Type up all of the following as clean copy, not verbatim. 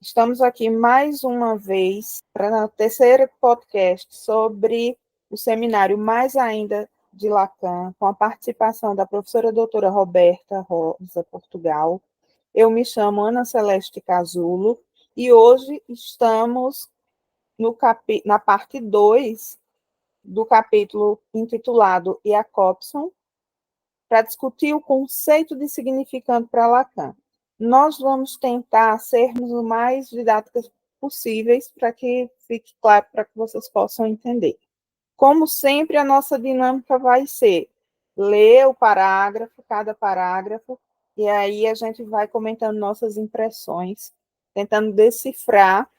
Estamos aqui mais uma vez para o terceiro podcast sobre o seminário Mais Ainda de Lacan, com a participação da professora doutora Roberta Rosa Portugal. Eu me chamo Ana Celeste Casulo e hoje estamos na parte 2 do capítulo intitulado Jacobson, para discutir o conceito de significante para Lacan. Nós vamos tentar sermos o mais didáticas possíveis para que fique claro para que vocês possam entender. Como sempre, a nossa dinâmica vai ser ler o parágrafo, cada parágrafo, e aí a gente vai comentando nossas impressões, tentando decifrar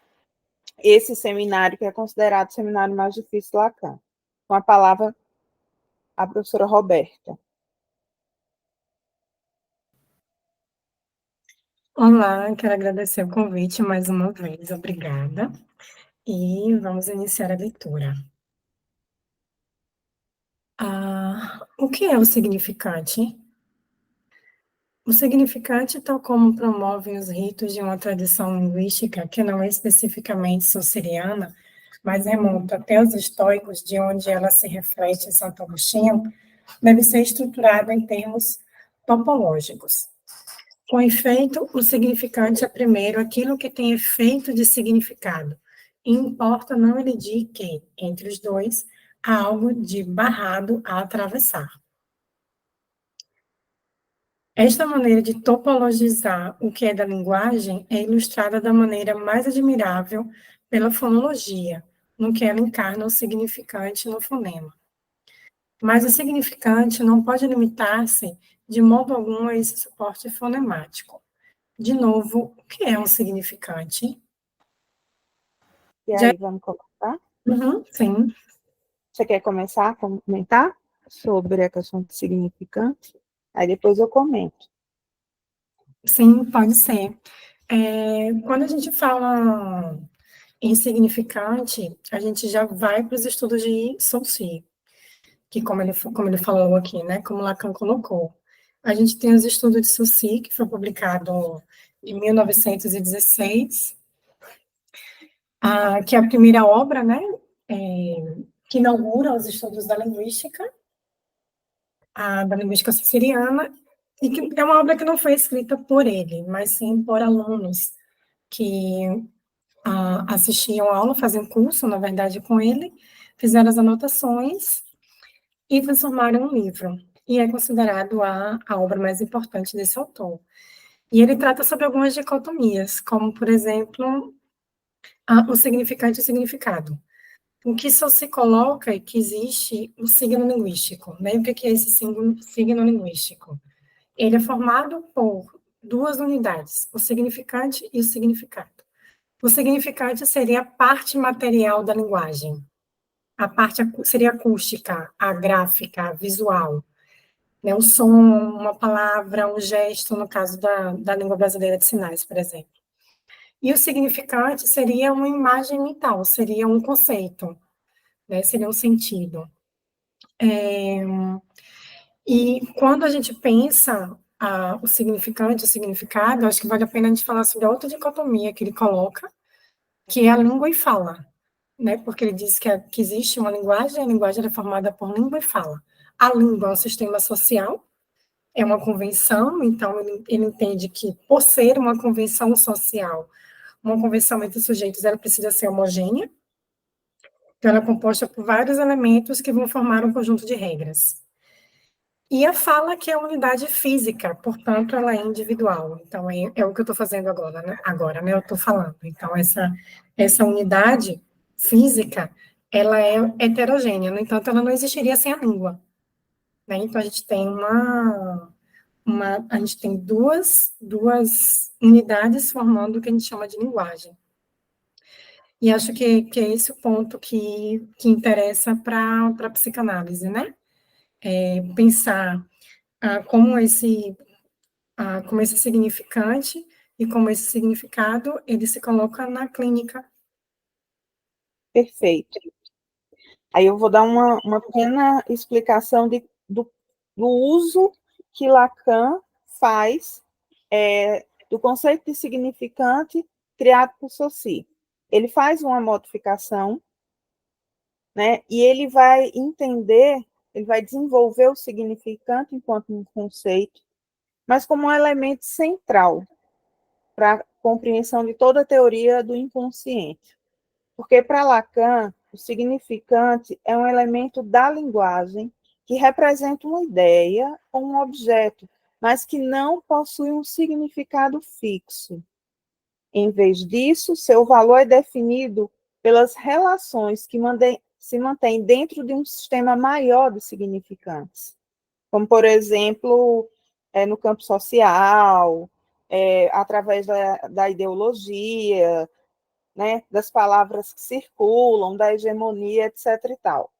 esse seminário, que é considerado o seminário mais difícil de Lacan. Com a palavra, a professora Roberta. Olá, quero agradecer o convite mais uma vez, obrigada. E vamos iniciar a leitura. O que é o significante? O significante, tal como promovem os ritos de uma tradição linguística que não é especificamente saussuriana, mas remonta até os estoicos, de onde ela se reflete em Santo Agostinho, deve ser estruturado em termos topológicos. Com efeito, o significante é primeiro aquilo que tem efeito de significado, e importa não elidir que, entre os dois, há algo de barrado a atravessar. Esta maneira de topologizar o que é da linguagem é ilustrada da maneira mais admirável pela fonologia, no que ela encarna o significante no fonema. Mas o significante não pode limitar-se de modo algum a esse suporte fonemático. De novo, o que é um significante? E aí, vamos começar? Sim. Você quer começar a comentar sobre a questão de significante? Aí depois eu comento. Sim, pode ser. Quando a gente fala em significante, a gente já vai para os estudos de Saussure, que como ele falou aqui, né, como Lacan colocou. A gente tem os estudos de Saussure, que foi publicado em 1916, que é a primeira obra, né, que inaugura os estudos da linguística saussuriana, e que é uma obra que não foi escrita por ele, mas sim por alunos que assistiam a aula, faziam curso, na verdade, com ele, fizeram as anotações e transformaram um livro. E é considerado a obra mais importante desse autor. E ele trata sobre algumas dicotomias, como, por exemplo, o significante e o significado. O que só se coloca é que existe o signo linguístico. Né? O que é esse signo linguístico? Ele é formado por duas unidades, o significante e o significado. O significante seria a parte material da linguagem. A parte seria acústica, a gráfica, a visual. Né? O som, uma palavra, um gesto, no caso da língua brasileira de sinais, por exemplo. E o significante seria uma imagem mental, seria um conceito, né? Seria um sentido. E quando a gente pensa o significante, o significado, acho que vale a pena a gente falar sobre a outra dicotomia que ele coloca, que é a língua e fala, né? Porque ele diz que existe uma linguagem, a linguagem é formada por língua e fala. A língua é um sistema social, é uma convenção, então ele entende que, por ser uma convenção social, uma convenção entre sujeitos, ela precisa ser homogênea, então ela é composta por vários elementos que vão formar um conjunto de regras. E a fala, que é a unidade física, portanto, ela é individual. Então, é o que eu estou fazendo agora, né? Eu estou falando. Então, essa unidade física, ela é heterogênea. No entanto, ela não existiria sem a língua. Né? Então, a gente tem a gente tem duas unidades formando o que a gente chama de linguagem. E acho que é esse o ponto que interessa para a psicanálise, né? Pensar como esse significante e como esse significado, ele se coloca na clínica. Perfeito. Aí eu vou dar uma pequena explicação do uso que Lacan faz do conceito de significante criado por Saussure. Ele faz uma modificação, né, e ele vai entender, ele vai desenvolver o significante enquanto um conceito, mas como um elemento central para a compreensão de toda a teoria do inconsciente. Porque para Lacan, o significante é um elemento da linguagem que representa uma ideia ou um objeto, mas que não possui um significado fixo. Em vez disso, seu valor é definido pelas relações que se mantêm dentro de um sistema maior de significantes, como, por exemplo, no campo social, através da ideologia, né, das palavras que circulam, da hegemonia, etc. e tal.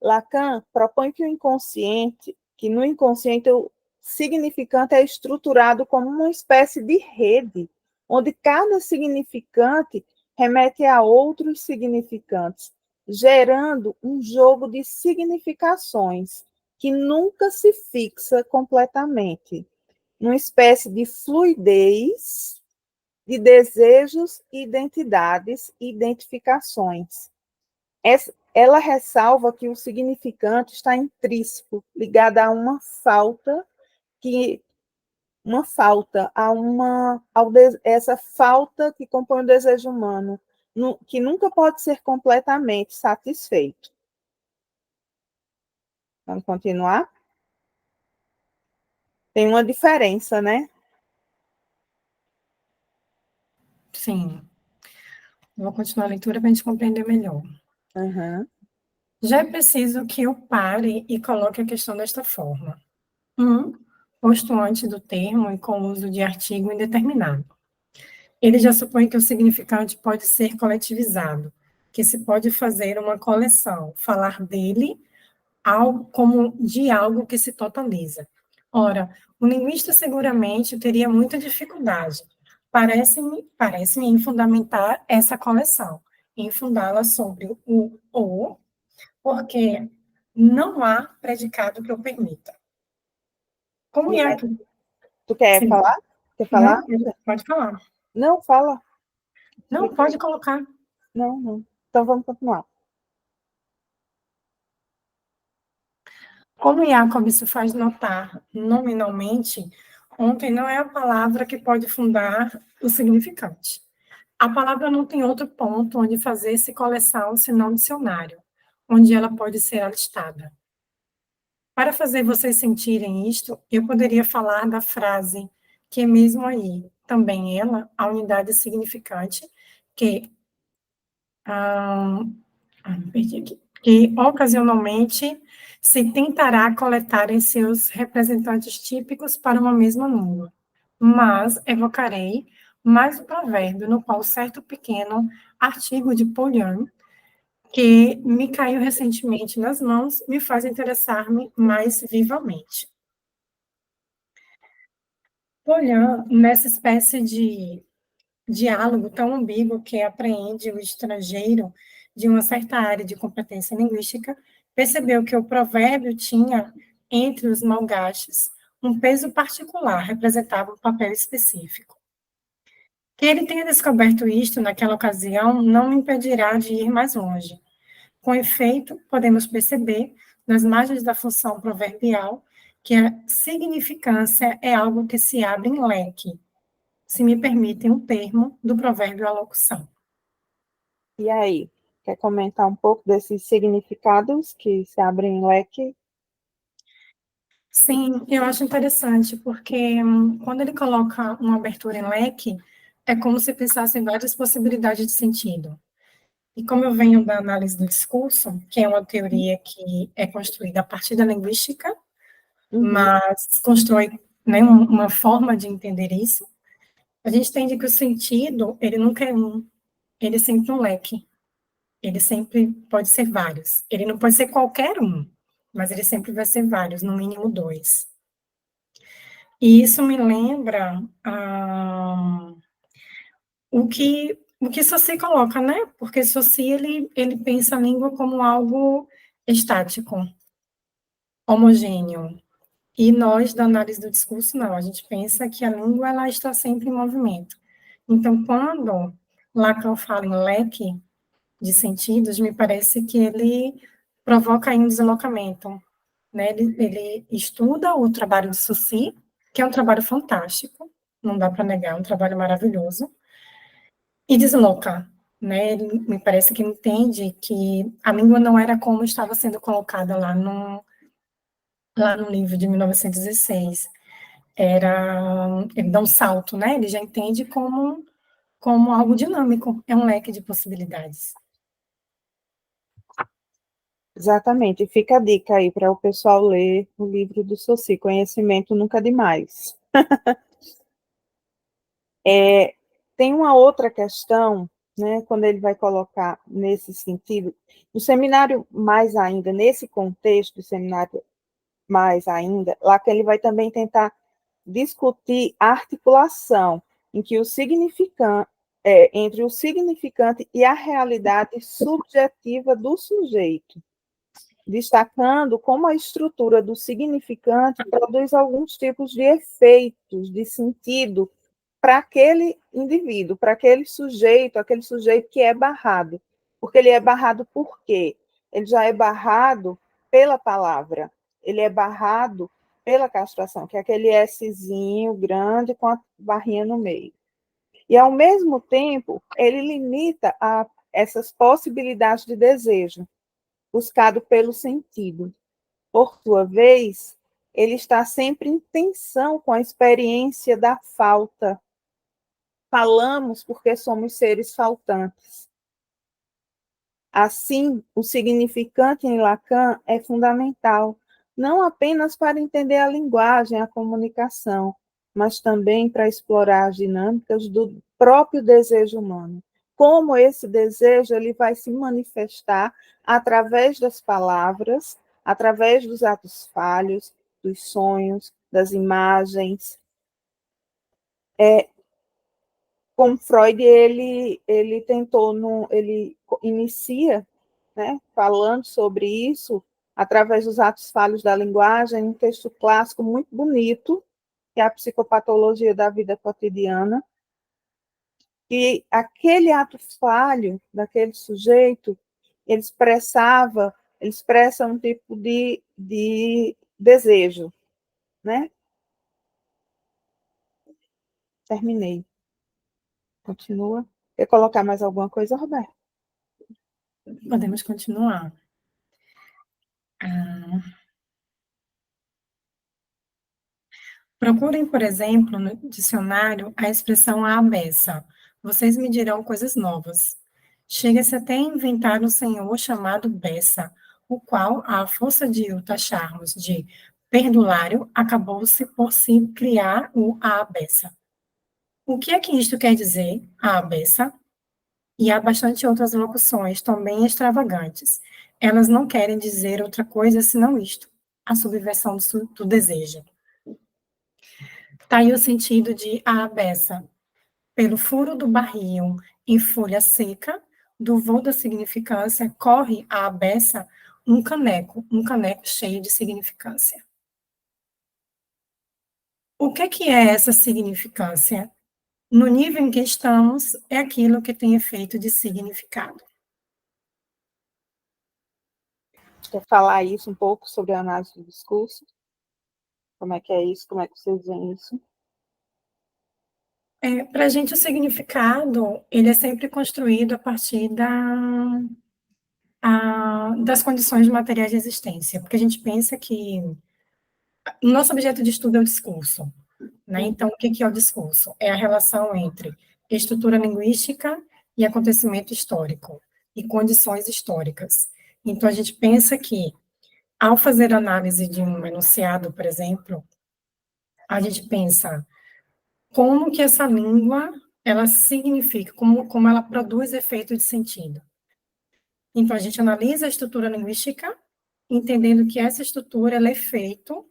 Lacan propõe que no inconsciente o significante é estruturado como uma espécie de rede, onde cada significante remete a outros significantes, gerando um jogo de significações que nunca se fixa completamente, uma espécie de fluidez de desejos, identidades e identificações. Ela ressalva que o significante está intrínseco, ligado a que uma falta, essa falta que compõe o desejo humano, que nunca pode ser completamente satisfeito. Vamos continuar? Tem uma diferença, né? Sim. Vou continuar a leitura para a gente compreender melhor. Uhum. Já é preciso que eu pare e coloque a questão desta forma. Posto antes do termo e com o uso de artigo indeterminado. Ele já supõe que o significante pode ser coletivizado, que se pode fazer uma coleção, falar dele como de algo que se totaliza. Ora, o linguista seguramente teria muita dificuldade, parece-me em fundamentar essa coleção, em fundá-la sobre o, porque não há predicado que o permita. Como E é aí, que... tu quer Sim, falar? Quer falar? não, pode falar. Não, fala. Não, pode colocar. Não, não. Então vamos continuar. Como Jacob se faz notar nominalmente, ontem não é a palavra que pode fundar o significante. A palavra não tem outro ponto onde fazer-se coleção senão dicionário, onde ela pode ser alistada. Para fazer vocês sentirem isto, eu poderia falar da frase que é mesmo aí, também ela, a unidade significante, que perdi aqui, que ocasionalmente se tentará coletar em seus representantes típicos para uma mesma língua. Mas evocarei mais o provérbio no qual certo pequeno artigo de Poulan, que me caiu recentemente nas mãos, me faz interessar-me mais vivamente. Poulan, nessa espécie de diálogo tão ambíguo que apreende o estrangeiro de uma certa área de competência linguística, percebeu que o provérbio tinha, entre os malgaches, um peso particular, representava um papel específico. Que ele tenha descoberto isto naquela ocasião não me impedirá de ir mais longe. Com efeito, podemos perceber, nas margens da função proverbial, que a significância é algo que se abre em leque, se me permitem um termo, do provérbio à locução. E aí, quer comentar um pouco desses significados que se abrem em leque? Sim, eu acho interessante, porque quando ele coloca uma abertura em leque, é como se pensasse em várias possibilidades de sentido. E como eu venho da análise do discurso, que é uma teoria que é construída a partir da linguística, Uhum. mas constrói, né, uma forma de entender isso, a gente entende que o sentido, ele nunca é um, ele é sempre um leque. Ele sempre pode ser vários. Ele não pode ser qualquer um, mas ele sempre vai ser vários, no mínimo dois. E isso me lembra o que Saussure coloca, né? Porque Saussure, ele pensa a língua como algo estático, homogêneo. E nós, da análise do discurso, não. A gente pensa que a língua ela está sempre em movimento. Então, quando Lacan fala em leque de sentidos, me parece que ele provoca aí um deslocamento, né? Ele estuda o trabalho de Saussure, que é um trabalho fantástico, não dá para negar, é um trabalho maravilhoso, e desloca, né? Ele me parece que entende que a língua não era como estava sendo colocada lá no livro de 1916. Ele dá um salto, né? Ele já entende como algo dinâmico, é um leque de possibilidades. Exatamente. Fica a dica aí para o pessoal ler o livro do Saussure, Conhecimento Nunca Demais. Tem uma outra questão, né, quando ele vai colocar nesse sentido, no seminário mais ainda, nesse contexto do seminário mais ainda, lá que ele vai também tentar discutir a articulação em que o significante, entre o significante e a realidade subjetiva do sujeito, destacando como a estrutura do significante produz alguns tipos de efeitos de sentido para aquele indivíduo, para aquele sujeito que é barrado. Porque ele é barrado por quê? Ele já é barrado pela palavra, ele é barrado pela castração, que é aquele Szinho grande com a barrinha no meio. E, ao mesmo tempo, ele limita essas possibilidades de desejo, buscado pelo sentido. Por sua vez, ele está sempre em tensão com a experiência da falta. Falamos porque somos seres faltantes. Assim, o significante em Lacan é fundamental, não apenas para entender a linguagem, a comunicação, mas também para explorar as dinâmicas do próprio desejo humano. Como esse desejo ele vai se manifestar através das palavras, através dos atos falhos, dos sonhos, das imagens. Como Freud, ele tentou, ele inicia, né, falando sobre isso, através dos atos falhos da linguagem, um texto clássico muito bonito, que é a Psicopatologia da Vida Cotidiana, e aquele ato falho daquele sujeito, ele expressa um tipo de desejo, né? Terminei. Continua. Quer colocar mais alguma coisa, Roberto? Podemos continuar. Procurem, por exemplo, no dicionário a expressão à beça. Vocês me dirão coisas novas. Chega-se até a inventar um senhor chamado Bessa, o qual, à força de o taxarmos de perdulário, acabou-se por se criar o à beça. O que é que isto quer dizer, à beça? E há bastante outras locuções, também extravagantes. Elas não querem dizer outra coisa senão isto, a subversão do desejo. Está aí o sentido de a beça. Pelo furo do barril em folha seca, do voo da significância, corre a beça um caneco cheio de significância. O que é essa significância? No nível em que estamos, é aquilo que tem efeito de significado. Quer falar isso um pouco sobre a análise do discurso? Como é que é isso? Como é que vocês veem isso? Para a gente, o significado, ele é sempre construído a partir das condições materiais de existência, porque a gente pensa que o nosso objeto de estudo é o discurso, né? Então, o que é o discurso? É a relação entre estrutura linguística e acontecimento histórico, e condições históricas. Então, a gente pensa que, ao fazer análise de um enunciado, por exemplo, a gente pensa como que essa língua, ela significa, como ela produz efeito de sentido. Então, a gente analisa a estrutura linguística, entendendo que essa estrutura ela é efeito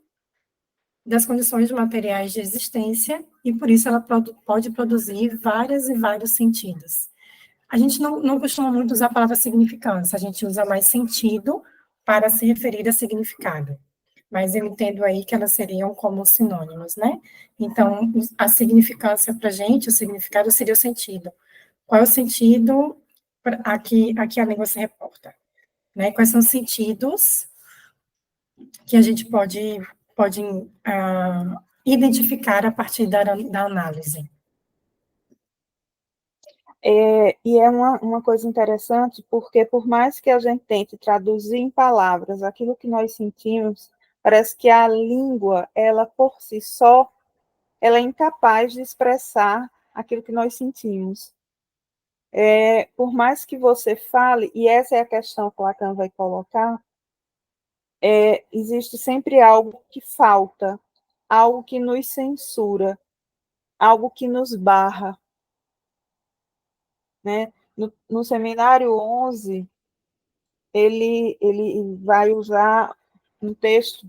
das condições materiais de existência, e por isso ela pode produzir várias e vários sentidos. A gente não costuma muito usar a palavra significância, a gente usa mais sentido para se referir a significado. mas eu entendo aí que elas seriam como sinônimos, né? Então, a significância para a gente, o significado seria o sentido. Qual é o sentido a que a língua se reporta? Né? Quais são os sentidos que a gente pode identificar a partir da análise? E é uma coisa interessante, porque por mais que a gente tente traduzir em palavras aquilo que nós sentimos, parece que a língua, ela por si só, ela é incapaz de expressar aquilo que nós sentimos. Por mais que você fale, e essa é a questão que Lacan vai colocar, existe sempre algo que falta, algo que nos censura, algo que nos barra, né? No seminário 11, ele vai usar um texto,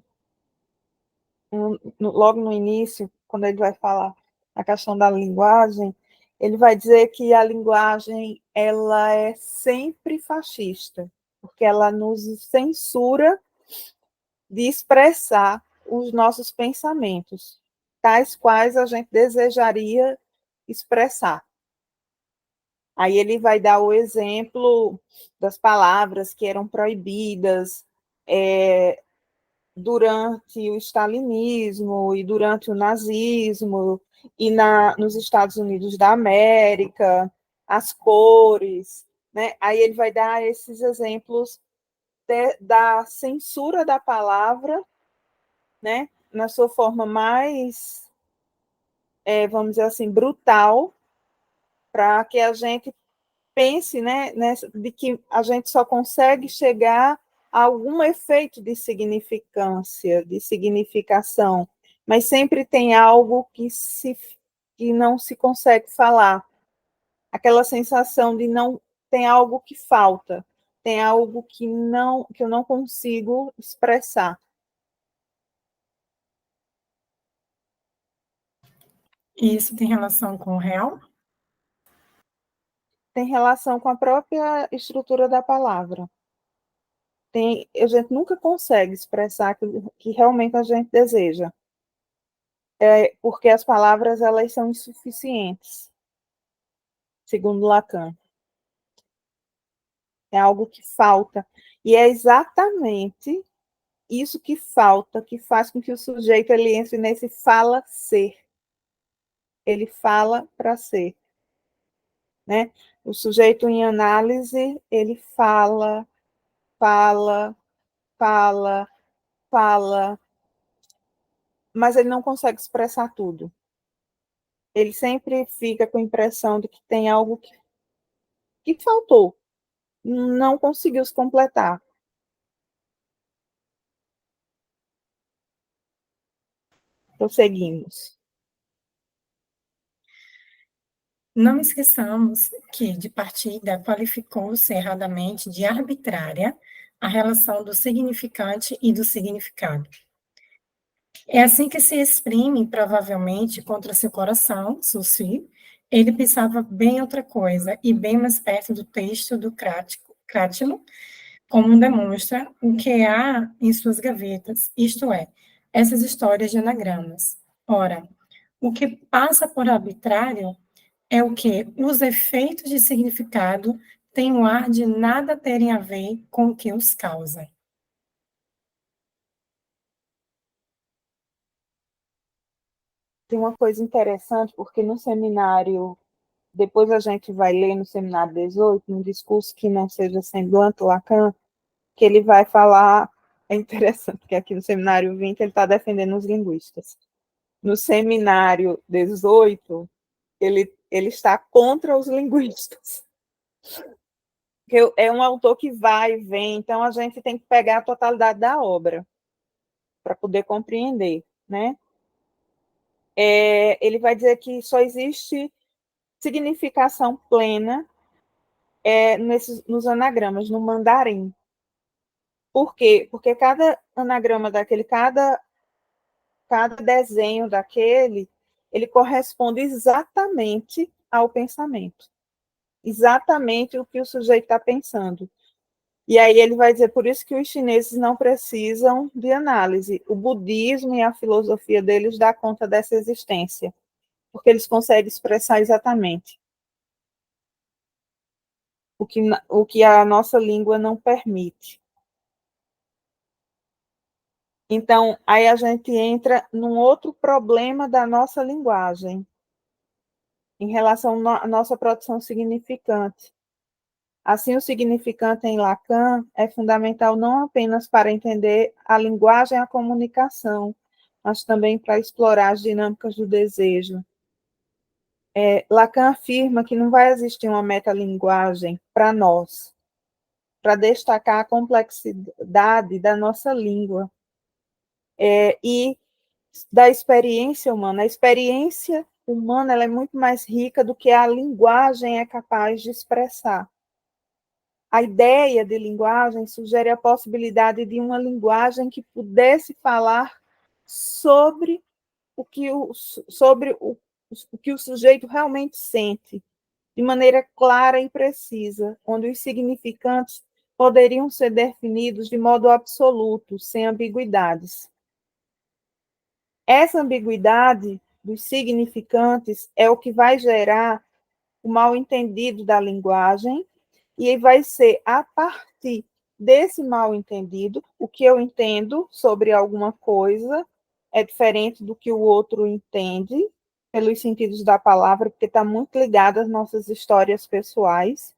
logo no início, quando ele vai falar a questão da linguagem, ele vai dizer que a linguagem ela é sempre fascista, porque ela nos censura de expressar os nossos pensamentos, tais quais a gente desejaria expressar. Aí ele vai dar o exemplo das palavras que eram proibidas durante o stalinismo e durante o nazismo e nos Estados Unidos da América, as cores, né? Aí ele vai dar esses exemplos da censura da palavra, né? Na sua forma mais, vamos dizer assim, brutal, para que a gente pense, né, de que a gente só consegue chegar a algum efeito de significância, de significação, mas sempre tem algo que não se consegue falar. Aquela sensação de não tem algo que falta, tem algo que eu não consigo expressar. E isso tem relação com o real? Tem relação com a própria estrutura da palavra. A gente nunca consegue expressar aquilo que realmente a gente deseja, porque as palavras elas são insuficientes, segundo Lacan. É algo que falta. E é exatamente isso que falta, que faz com que o sujeito ele entre nesse fala-ser. Ele fala para ser. Né? O sujeito em análise, ele fala, fala, fala, fala, mas ele não consegue expressar tudo. Ele sempre fica com a impressão de que tem algo que faltou, não conseguiu se completar. Prosseguimos. Não esqueçamos que, de partida, qualificou-se erradamente de arbitrária a relação do significante e do significado. É assim que se exprime, provavelmente, contra seu coração, Sucy, ele pensava bem outra coisa, e bem mais perto do texto do Crátilo, como demonstra o que há em suas gavetas, isto é, essas histórias de anagramas. Ora, o que passa por arbitrário é o que os efeitos de significado têm o ar de nada terem a ver com o que os causa. Tem uma coisa interessante, porque no seminário, depois a gente vai ler no seminário 18, num discurso que não seja semblante Lacan, que ele vai falar, é interessante, que aqui no seminário 20 ele está defendendo os linguistas. No seminário 18, ele está contra os linguistas. Porque é um autor que vai e vem, então a gente tem que pegar a totalidade da obra para poder compreender, né? Ele vai dizer que só existe significação plena nos anagramas, no mandarim. Por quê? Porque cada anagrama daquele, cada desenho daquele, ele corresponde exatamente ao pensamento. Exatamente o que o sujeito está pensando. E aí ele vai dizer, por isso que os chineses não precisam de análise. O budismo e a filosofia deles dá conta dessa existência, porque eles conseguem expressar exatamente o que a nossa língua não permite. Então, aí a gente entra num outro problema da nossa linguagem, em relação à nossa produção significante. Assim, o significante em Lacan é fundamental não apenas para entender a linguagem e a comunicação, mas também para explorar as dinâmicas do desejo. Lacan afirma que não vai existir uma metalinguagem para nós, para destacar a complexidade da nossa língua e da experiência humana. A experiência humana ela é muito mais rica do que a linguagem é capaz de expressar. A ideia de linguagem sugere a possibilidade de uma linguagem que pudesse falar sobre o que o sujeito realmente sente, de maneira clara e precisa, onde os significantes poderiam ser definidos de modo absoluto, sem ambiguidades. Essa ambiguidade dos significantes é o que vai gerar o mal-entendido da linguagem, e vai ser a partir desse mal-entendido, o que eu entendo sobre alguma coisa é diferente do que o outro entende, pelos sentidos da palavra, porque está muito ligado às nossas histórias pessoais.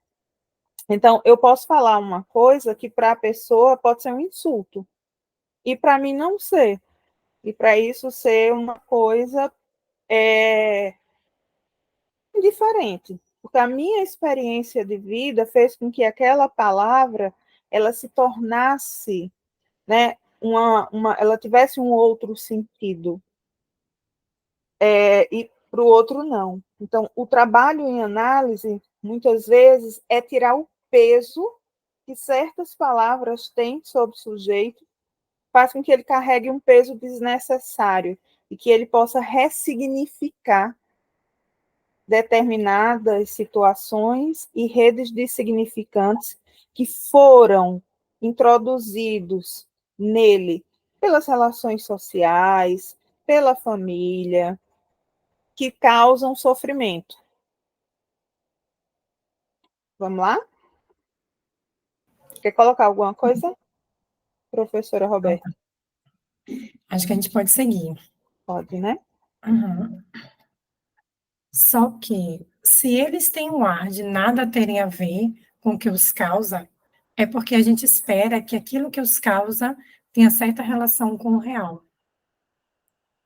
Então, eu posso falar uma coisa que para a pessoa pode ser um insulto, e para mim não ser. E para isso ser uma coisa indiferente, porque a minha experiência de vida fez com que aquela palavra ela se tornasse, né, ela tivesse um outro sentido, e para o outro não. Então, o trabalho em análise, muitas vezes, é tirar o peso que certas palavras têm sobre o sujeito, faz com que ele carregue um peso desnecessário e que ele possa ressignificar determinadas situações e redes de significantes que foram introduzidos nele pelas relações sociais, pela família, que causam sofrimento. Vamos lá? Quer colocar alguma coisa, professora Roberta? Acho que a gente pode seguir. Pode, né? Uhum. Só que, se eles têm um ar de nada terem a ver com o que os causa, é porque a gente espera que aquilo que os causa tenha certa relação com o real.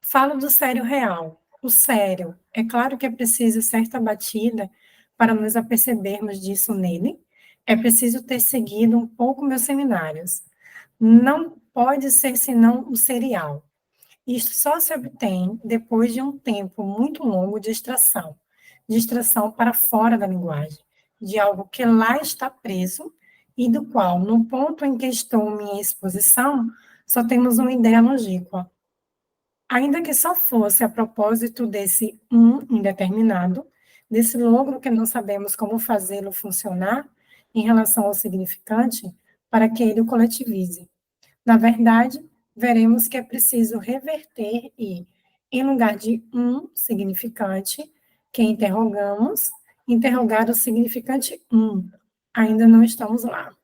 Falo do sério real. O sério, é claro que é preciso certa batida para nos apercebermos disso nele. É preciso ter seguido um pouco meus seminários. Não pode ser senão o serial. Isto só se obtém depois de um tempo muito longo de extração para fora da linguagem, de algo que lá está preso e do qual, no ponto em que estou minha exposição, só temos uma ideia longínqua. Ainda que só fosse a propósito desse indeterminado, desse logro que não sabemos como fazê-lo funcionar em relação ao significante, para que ele o coletivize. Na verdade, veremos que é preciso reverter e, em lugar de significante que interrogamos, interrogar o significante Ainda não estamos lá.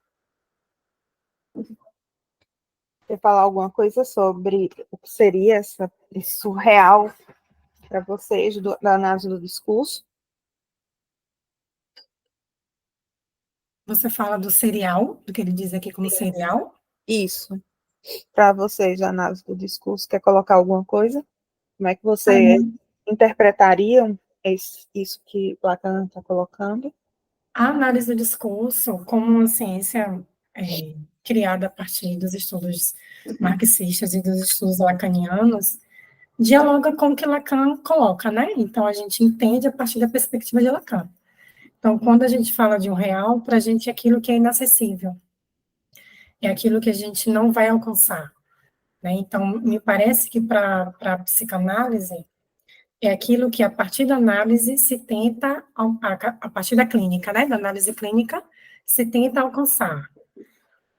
Quer falar alguma coisa sobre o que seria esse surreal para vocês da análise do discurso? Você fala do serial, do que ele diz aqui como serial? Isso. Para vocês, a análise do discurso, quer colocar alguma coisa? Como é que vocês interpretariam isso que Lacan está colocando? A análise do discurso, como uma ciência criada a partir dos estudos marxistas e dos estudos lacanianos, dialoga com o que Lacan coloca, né? Então, a gente entende a partir da perspectiva de Lacan. Então, quando a gente fala de um real, para a gente é aquilo que é inacessível, é aquilo que a gente não vai alcançar, né? Então, me parece que para a psicanálise, é aquilo que, a partir da análise, se tenta, a partir da clínica, né? Da análise clínica, se tenta alcançar.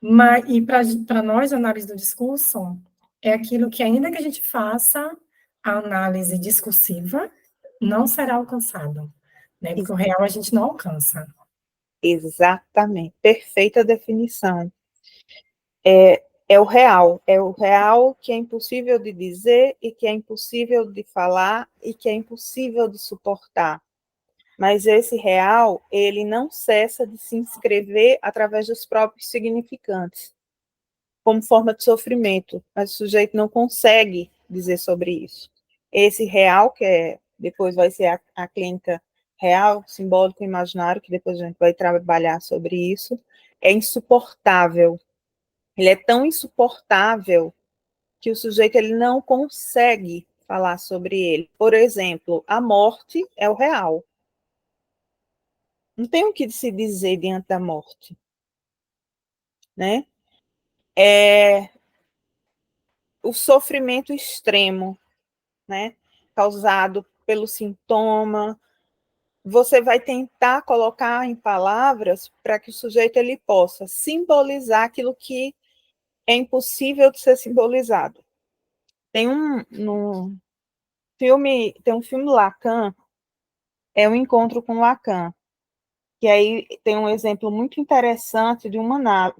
Mas, e para nós, a análise do discurso é aquilo que, ainda que a gente faça a análise discursiva, não será alcançado, né? Porque o real a gente não alcança. Exatamente, perfeita definição. É o real que é impossível de dizer e que é impossível de falar e que é impossível de suportar. Mas esse real, ele não cessa de se inscrever através dos próprios significantes, como forma de sofrimento, mas o sujeito não consegue dizer sobre isso. Esse real, que depois vai ser a clínica real, simbólico, imaginário, que depois a gente vai trabalhar sobre isso, é insuportável. Ele é tão insuportável que o sujeito ele não consegue falar sobre ele. Por exemplo, a morte é o real. Não tem o que se dizer diante da morte, né? É o sofrimento extremo, né? Causado pelo sintoma. Você vai tentar colocar em palavras para que o sujeito ele possa simbolizar aquilo que é impossível de ser simbolizado. Tem no filme, tem um filme Lacan, é o Encontro com Lacan, que aí tem um exemplo muito interessante de uma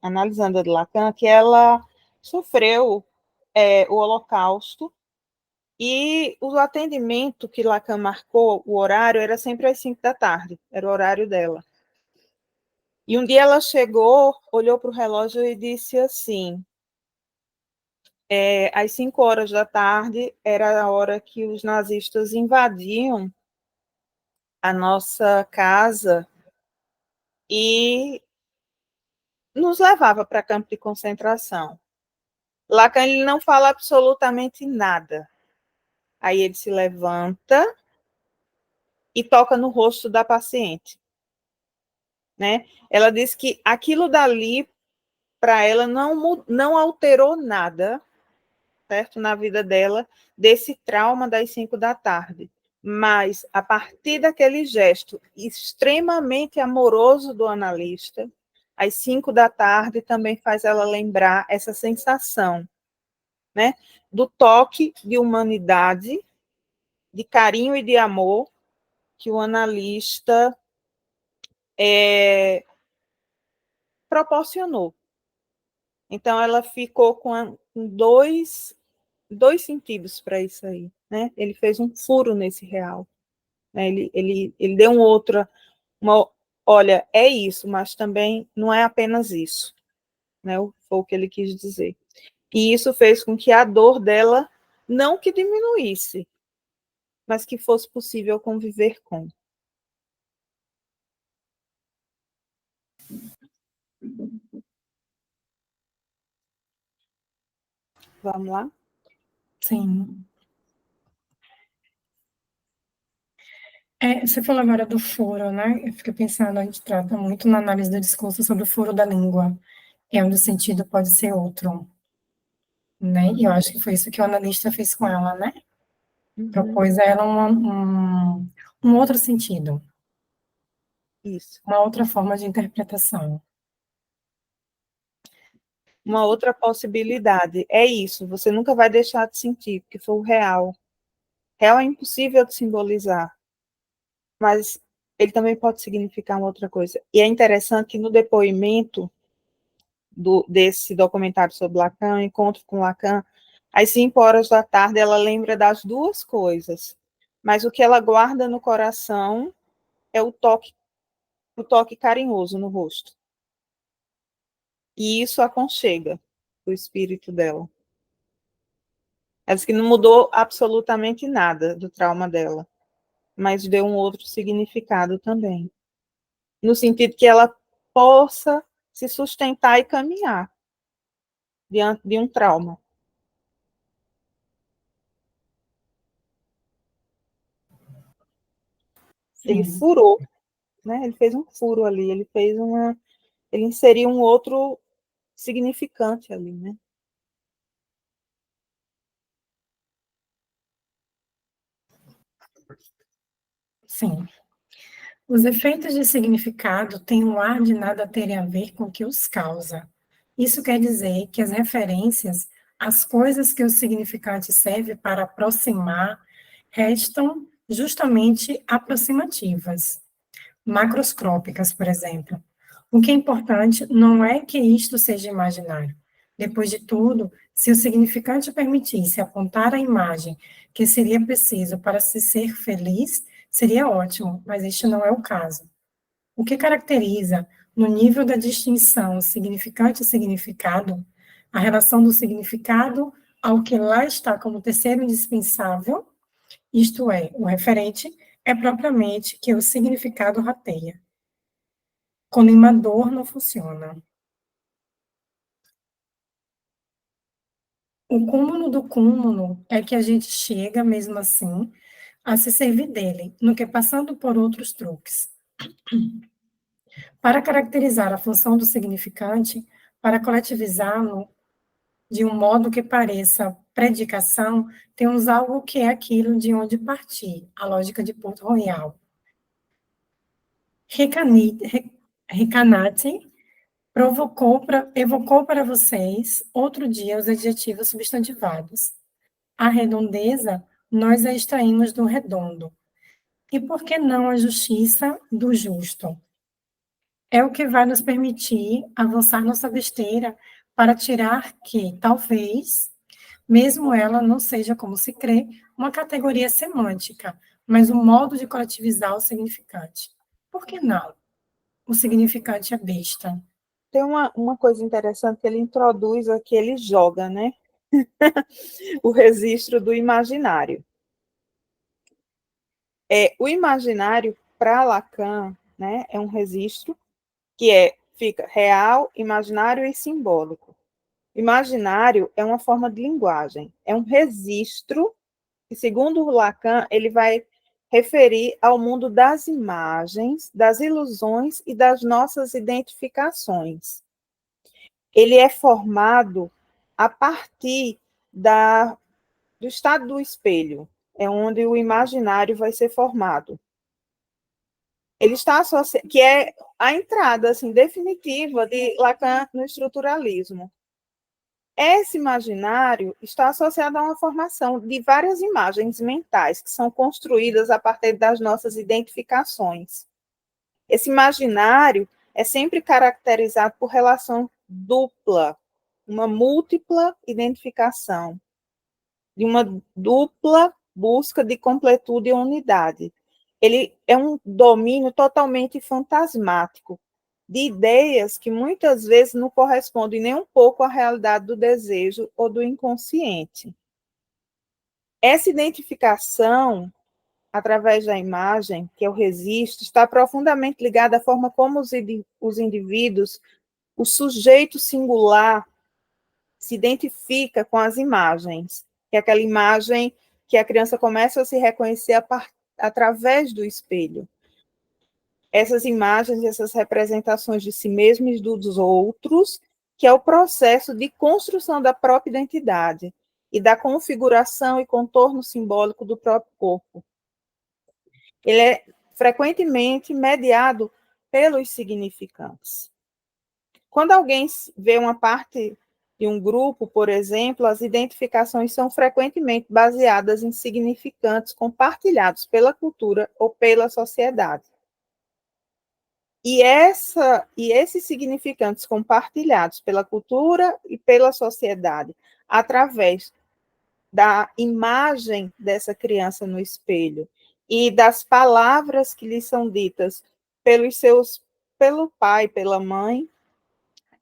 analisanda de Lacan, que ela sofreu o Holocausto, e o atendimento que Lacan marcou, o horário, era sempre às 5 da tarde, era o horário dela. E um dia ela chegou, olhou para o relógio e disse assim, às 5 horas da tarde era a hora que os nazistas invadiam a nossa casa e nos levava para campo de concentração. Lacan ele não fala absolutamente nada. Aí ele se levanta e toca no rosto da paciente, né? Ela diz que aquilo dali para ela não alterou nada, certo, na vida dela, desse trauma das 5 da tarde. Mas a partir daquele gesto extremamente amoroso do analista, às 5 da tarde também faz ela lembrar essa sensação, né, do toque de humanidade, de carinho e de amor que o analista proporcionou. Então, ela ficou com dois sentidos para isso aí, né? Ele fez um furo nesse real, né? Ele deu olha, é isso, mas também não é apenas isso, né? Foi o que ele quis dizer. E isso fez com que a dor dela não que diminuísse, mas que fosse possível conviver com. Vamos lá? Sim. Você falou agora do furo, né? Eu fico pensando, a gente trata muito na análise do discurso sobre o furo da língua, é onde o sentido pode ser outro, né? E eu acho que foi isso que o analista fez com ela, né? Uhum, Propôs a ela um outro sentido, isso. uma outra forma de interpretação. Uma outra possibilidade é isso, você nunca vai deixar de sentir, porque foi o real. Real é impossível de simbolizar, mas ele também pode significar uma outra coisa. E é interessante que no depoimento desse documentário sobre Lacan, Encontro com Lacan, às 5 horas da tarde, ela lembra das duas coisas, mas o que ela guarda no coração é o toque carinhoso no rosto. E isso aconchega o espírito dela. Ela diz que não mudou absolutamente nada do trauma dela, mas deu um outro significado também, no sentido que ela possa se sustentar e caminhar diante de um trauma. Ele Sim, furou, né? Ele fez um furo ali, ele inseriu um outro significante ali, né? sim. Os efeitos de significado têm um ar de nada terem a ver com o que os causa. Isso quer dizer que as referências, as coisas que o significante serve para aproximar, restam justamente aproximativas, macroscópicas, por exemplo. O que é importante não é que isto seja imaginário. Depois de tudo, se o significante permitisse apontar a imagem que seria preciso para se ser feliz, seria ótimo, mas este não é o caso. O que caracteriza, no nível da distinção significante e significado, a relação do significado ao que lá está como terceiro indispensável, isto é, o referente, é propriamente que o significado rateia. Colimador não funciona. O cúmulo do cúmulo é que a gente chega, mesmo assim, a se servir dele, no que passando por outros truques. Para caracterizar a função do significante, para coletivizá-lo de um modo que pareça predicação, temos algo que é aquilo de onde partir, a lógica de Porto Royal. Recanati evocou para vocês, outro dia, os adjetivos substantivados. A redondeza, nós a extraímos do redondo. E por que não a justiça do justo? É o que vai nos permitir avançar nossa besteira para tirar que, talvez, mesmo ela não seja, como se crê, uma categoria semântica, mas um modo de coletivizar o significante. Por que não? O significante é besta. Tem uma coisa interessante que ele introduz aqui, ele joga, né? O registro do imaginário. O imaginário, para Lacan, né, é um registro que fica real, imaginário e simbólico. Imaginário é uma forma de linguagem, é um registro que, segundo Lacan, ele vai referir ao mundo das imagens, das ilusões e das nossas identificações. Ele é formado a partir do estado do espelho, é onde o imaginário vai ser formado. Ele está associado, que é a entrada assim, definitiva de Lacan no estruturalismo. Esse imaginário está associado a uma formação de várias imagens mentais que são construídas a partir das nossas identificações. Esse imaginário é sempre caracterizado por relação dupla, uma múltipla identificação, de uma dupla busca de completude e unidade. Ele é um domínio totalmente fantasmático, de ideias que muitas vezes não correspondem nem um pouco à realidade do desejo ou do inconsciente. Essa identificação, através da imagem, que é o registro, está profundamente ligada à forma como os indivíduos, o sujeito singular, se identifica com as imagens, que é aquela imagem que a criança começa a se reconhecer através do espelho. Essas imagens, essas representações de si mesmo e dos outros, que é o processo de construção da própria identidade e da configuração e contorno simbólico do próprio corpo. Ele é frequentemente mediado pelos significantes. Quando alguém vê uma parte de um grupo, por exemplo, as identificações são frequentemente baseadas em significantes compartilhados pela cultura ou pela sociedade. E esses significantes compartilhados pela cultura e pela sociedade, através da imagem dessa criança no espelho e das palavras que lhe são ditas pelo pai, pela mãe,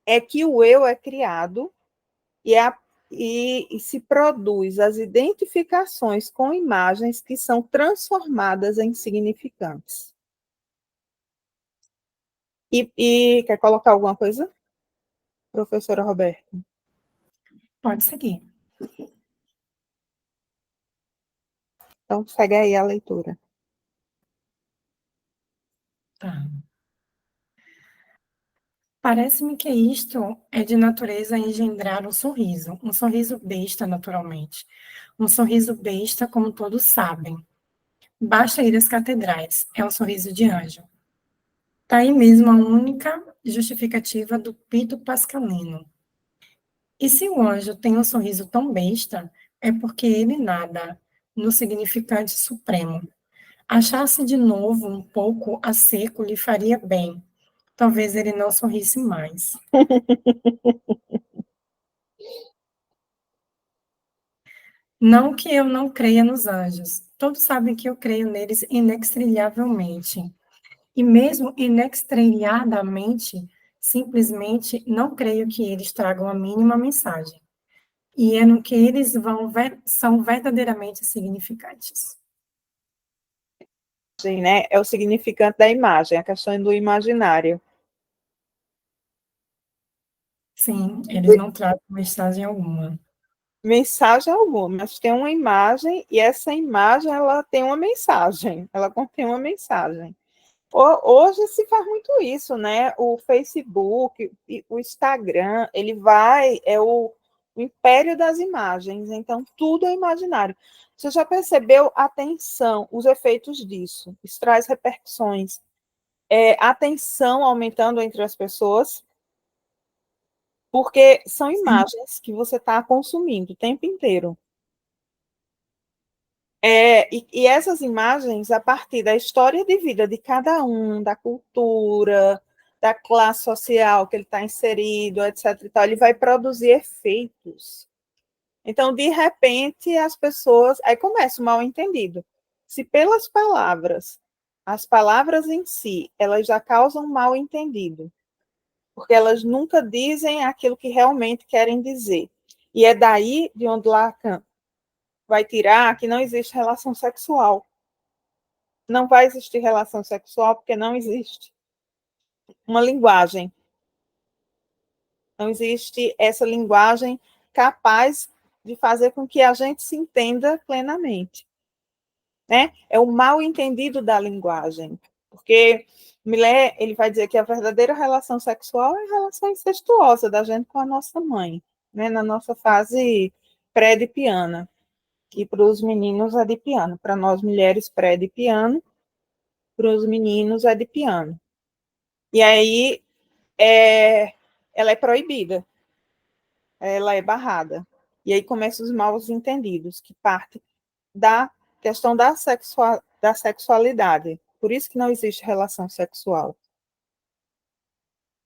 é que o eu é criado e se produz as identificações com imagens que são transformadas em significantes. E quer colocar alguma coisa, professora Roberta? Pode seguir. Então, segue aí a leitura. Tá. Parece-me que isto é de natureza a engendrar um sorriso besta, naturalmente. Um sorriso besta, como todos sabem. Basta ir às catedrais, é um sorriso de anjo. Está aí mesmo a única justificativa do Pito Pascalino. E se o anjo tem um sorriso tão besta, é porque ele nada no significante supremo. Achar-se de novo um pouco a seco lhe faria bem. Talvez ele não sorrisse mais. Não que eu não creia nos anjos. Todos sabem que eu creio neles inextriavelmente. E mesmo inextriadamente, simplesmente não creio que eles tragam a mínima mensagem. E é no que eles são verdadeiramente significantes. Sim, né? É o significante da imagem, a questão do imaginário. Sim, eles não trazem mensagem alguma. Mensagem alguma, mas tem uma imagem e essa imagem ela tem uma mensagem, ela contém uma mensagem. Hoje se faz muito isso, né? O Facebook, o Instagram, ele é o império das imagens, então tudo é imaginário. Você já percebeu a tensão, os efeitos disso? Isso traz repercussões. A tensão aumentando entre as pessoas, porque são Sim, imagens que você está consumindo o tempo inteiro. E essas imagens, a partir da história de vida de cada um, da cultura, da classe social que ele está inserido, etc. e tal, ele vai produzir efeitos. Então, de repente, as pessoas. Aí começa o mal-entendido. Se pelas palavras, as palavras em si, elas já causam mal-entendido, porque elas nunca dizem aquilo que realmente querem dizer. E é daí de onde Lacan vai tirar que não existe relação sexual. Não vai existir relação sexual porque não existe uma linguagem. Não existe essa linguagem capaz de fazer com que a gente se entenda plenamente. Né? É o mal entendido da linguagem. Porque Millet, ele vai dizer que a verdadeira relação sexual é a relação incestuosa da gente com a nossa mãe, né? Na nossa fase pré-edipiana. E para os meninos é de piano. Para nós mulheres, pré-edipiano. Para os meninos é de piano. E aí ela é proibida, ela é barrada. E aí começam os mal entendidos, que parte da questão da sexualidade. Por isso que não existe relação sexual.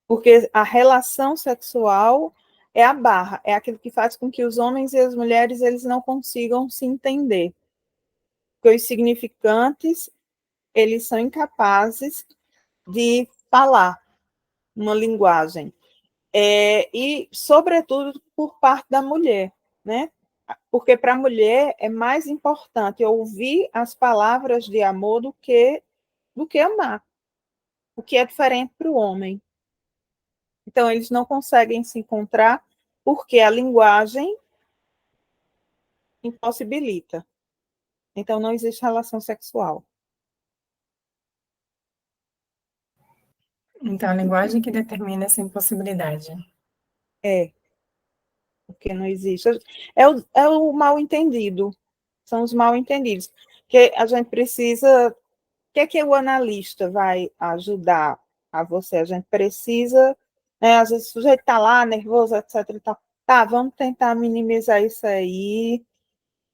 Porque a relação sexual é a barra, é aquilo que faz com que os homens e as mulheres eles não consigam se entender. Porque os significantes, eles são incapazes de falar uma linguagem. E, sobretudo, por parte da mulher, né? Porque para a mulher é mais importante ouvir as palavras de amor do que amar, o que é diferente para o homem. Então, eles não conseguem se encontrar porque a linguagem impossibilita. Então, não existe relação sexual. Então, a linguagem que determina essa impossibilidade. É, porque não existe. É o mal entendido. São os mal entendidos. Que a gente precisa. O que o analista vai ajudar a você? A gente precisa, né, às vezes o sujeito está lá, nervoso, etc. E tal. Tá, vamos tentar minimizar isso aí,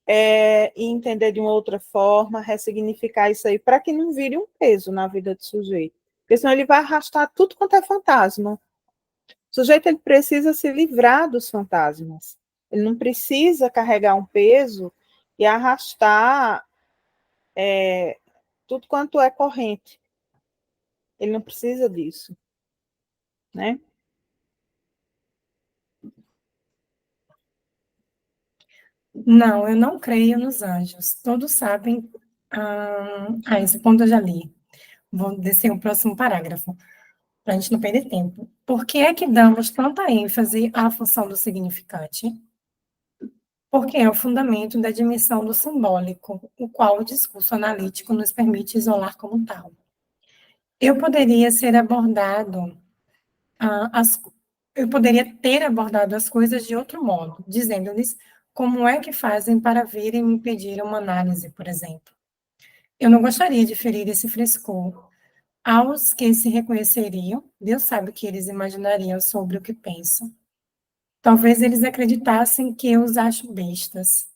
e entender de uma outra forma, ressignificar isso aí, para que não vire um peso na vida do sujeito. Porque senão ele vai arrastar tudo quanto é fantasma. O sujeito ele precisa se livrar dos fantasmas. Ele não precisa carregar um peso e arrastar tudo quanto é corrente. Ele não precisa disso, né? Não, eu não creio nos anjos. Todos sabem. Esse ponto eu já li. Vou descer o próximo parágrafo, para a gente não perder tempo. Por que é que damos tanta ênfase à função do significante? Porque é o fundamento da dimensão do simbólico, o qual o discurso analítico nos permite isolar como tal. Eu poderia ser abordado, ah, as, eu poderia ter abordado as coisas de outro modo, dizendo-lhes como é que fazem para virem me pedir uma análise, por exemplo. Eu não gostaria de ferir esse frescor, Aos que se reconheceriam, Deus sabe o que eles imaginariam sobre o que pensam. Talvez eles acreditassem que eu os acho bestas.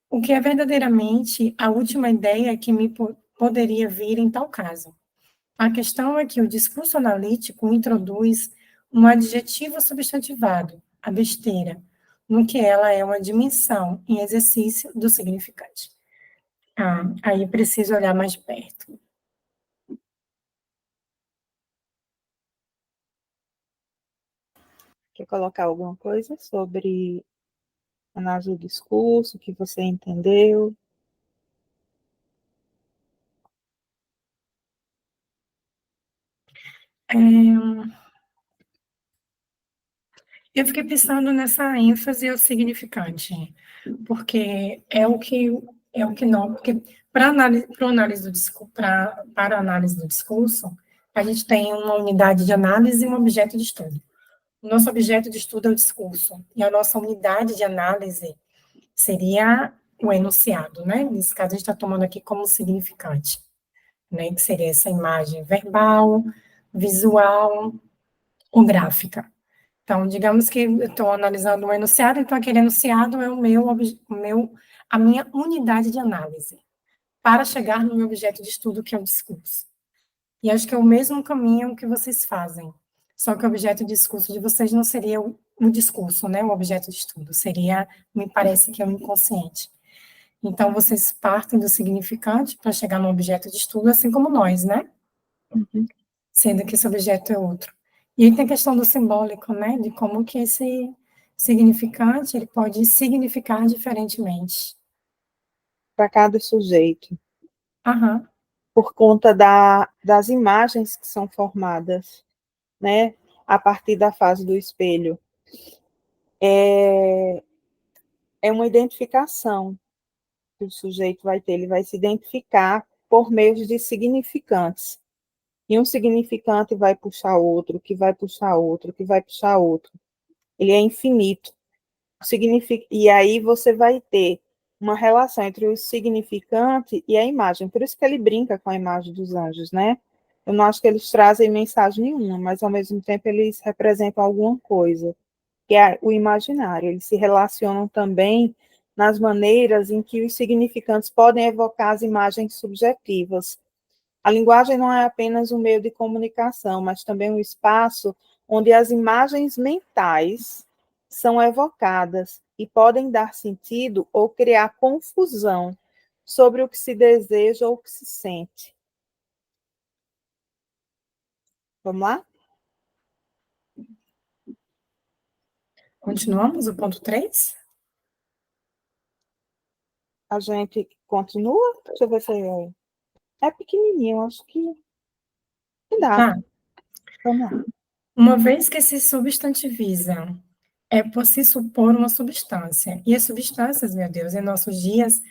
O que é verdadeiramente a última ideia que me poderia vir em tal caso. A questão é que o discurso analítico introduz um adjetivo substantivado, a besteira, no que ela é uma dimensão em exercício do significante. Aí preciso olhar mais perto. Quer colocar alguma coisa sobre análise do discurso, que você entendeu? Eu fiquei pensando nessa ênfase ao significante, porque é o que não, porque para análise do discurso, para análise do discurso, a gente tem uma unidade de análise e um objeto de estudo. O nosso objeto de estudo é o discurso, e a nossa unidade de análise seria o enunciado, né? Nesse caso, a gente está tomando aqui como significante, né? Que seria essa imagem verbal, visual ou gráfica. Então, digamos que eu estou analisando um enunciado, então aquele enunciado é a minha unidade de análise, para chegar no meu objeto de estudo, que é o discurso. E acho que é o mesmo caminho que vocês fazem, só que o objeto de discurso de vocês não seria o discurso, né, o objeto de estudo, seria, me parece que é o inconsciente. Então, vocês partem do significante para chegar no objeto de estudo, assim como nós, né? Uhum. Sendo que esse objeto é outro. E aí tem a questão do simbólico, né? De como que esse significante ele pode significar diferentemente. Para cada sujeito, Aham. por conta das imagens que são formadas, né, a partir da fase do espelho. É uma identificação que o sujeito vai ter, ele vai se identificar por meio de significantes. E um significante vai puxar outro, que vai puxar outro, que vai puxar outro. Ele é infinito. E aí você vai ter uma relação entre o significante e a imagem. Por isso que ele brinca com a imagem dos anjos, né? Eu não acho que eles trazem mensagem nenhuma, mas ao mesmo tempo eles representam alguma coisa, que é o imaginário. Eles se relacionam também nas maneiras em que os significantes podem evocar as imagens subjetivas. A linguagem não é apenas um meio de comunicação, mas também um espaço onde as imagens mentais são evocadas e podem dar sentido ou criar confusão sobre o que se deseja ou o que se sente. Vamos lá? Continuamos o ponto 3? A gente continua? Deixa eu ver se é pequenininho, acho que dá. Tá. Vamos lá. Uma vez que se substantiviza, é por se supor uma substância. E as substâncias, meu Deus, em nossos dias,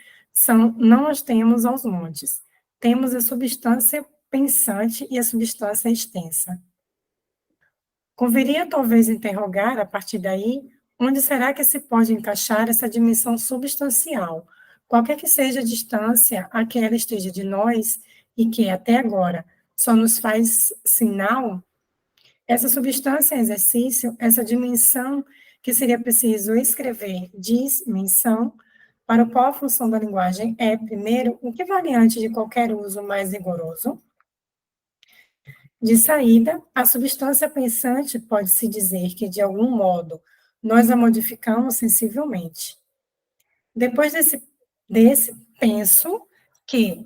não as temos aos montes. Temos a substância pensante e a substância extensa. Conviria talvez interrogar, a partir daí, onde será que se pode encaixar essa dimensão substancial, qualquer que seja a distância a que ela esteja de nós e que, até agora, só nos faz sinal, essa substância em exercício, essa dimensão que seria preciso escrever dimensão, para o qual a função da linguagem é, primeiro, o que vale antes de qualquer uso mais rigoroso. De saída, a substância pensante pode-se dizer que, de algum modo, nós a modificamos sensivelmente. Depois desse penso que,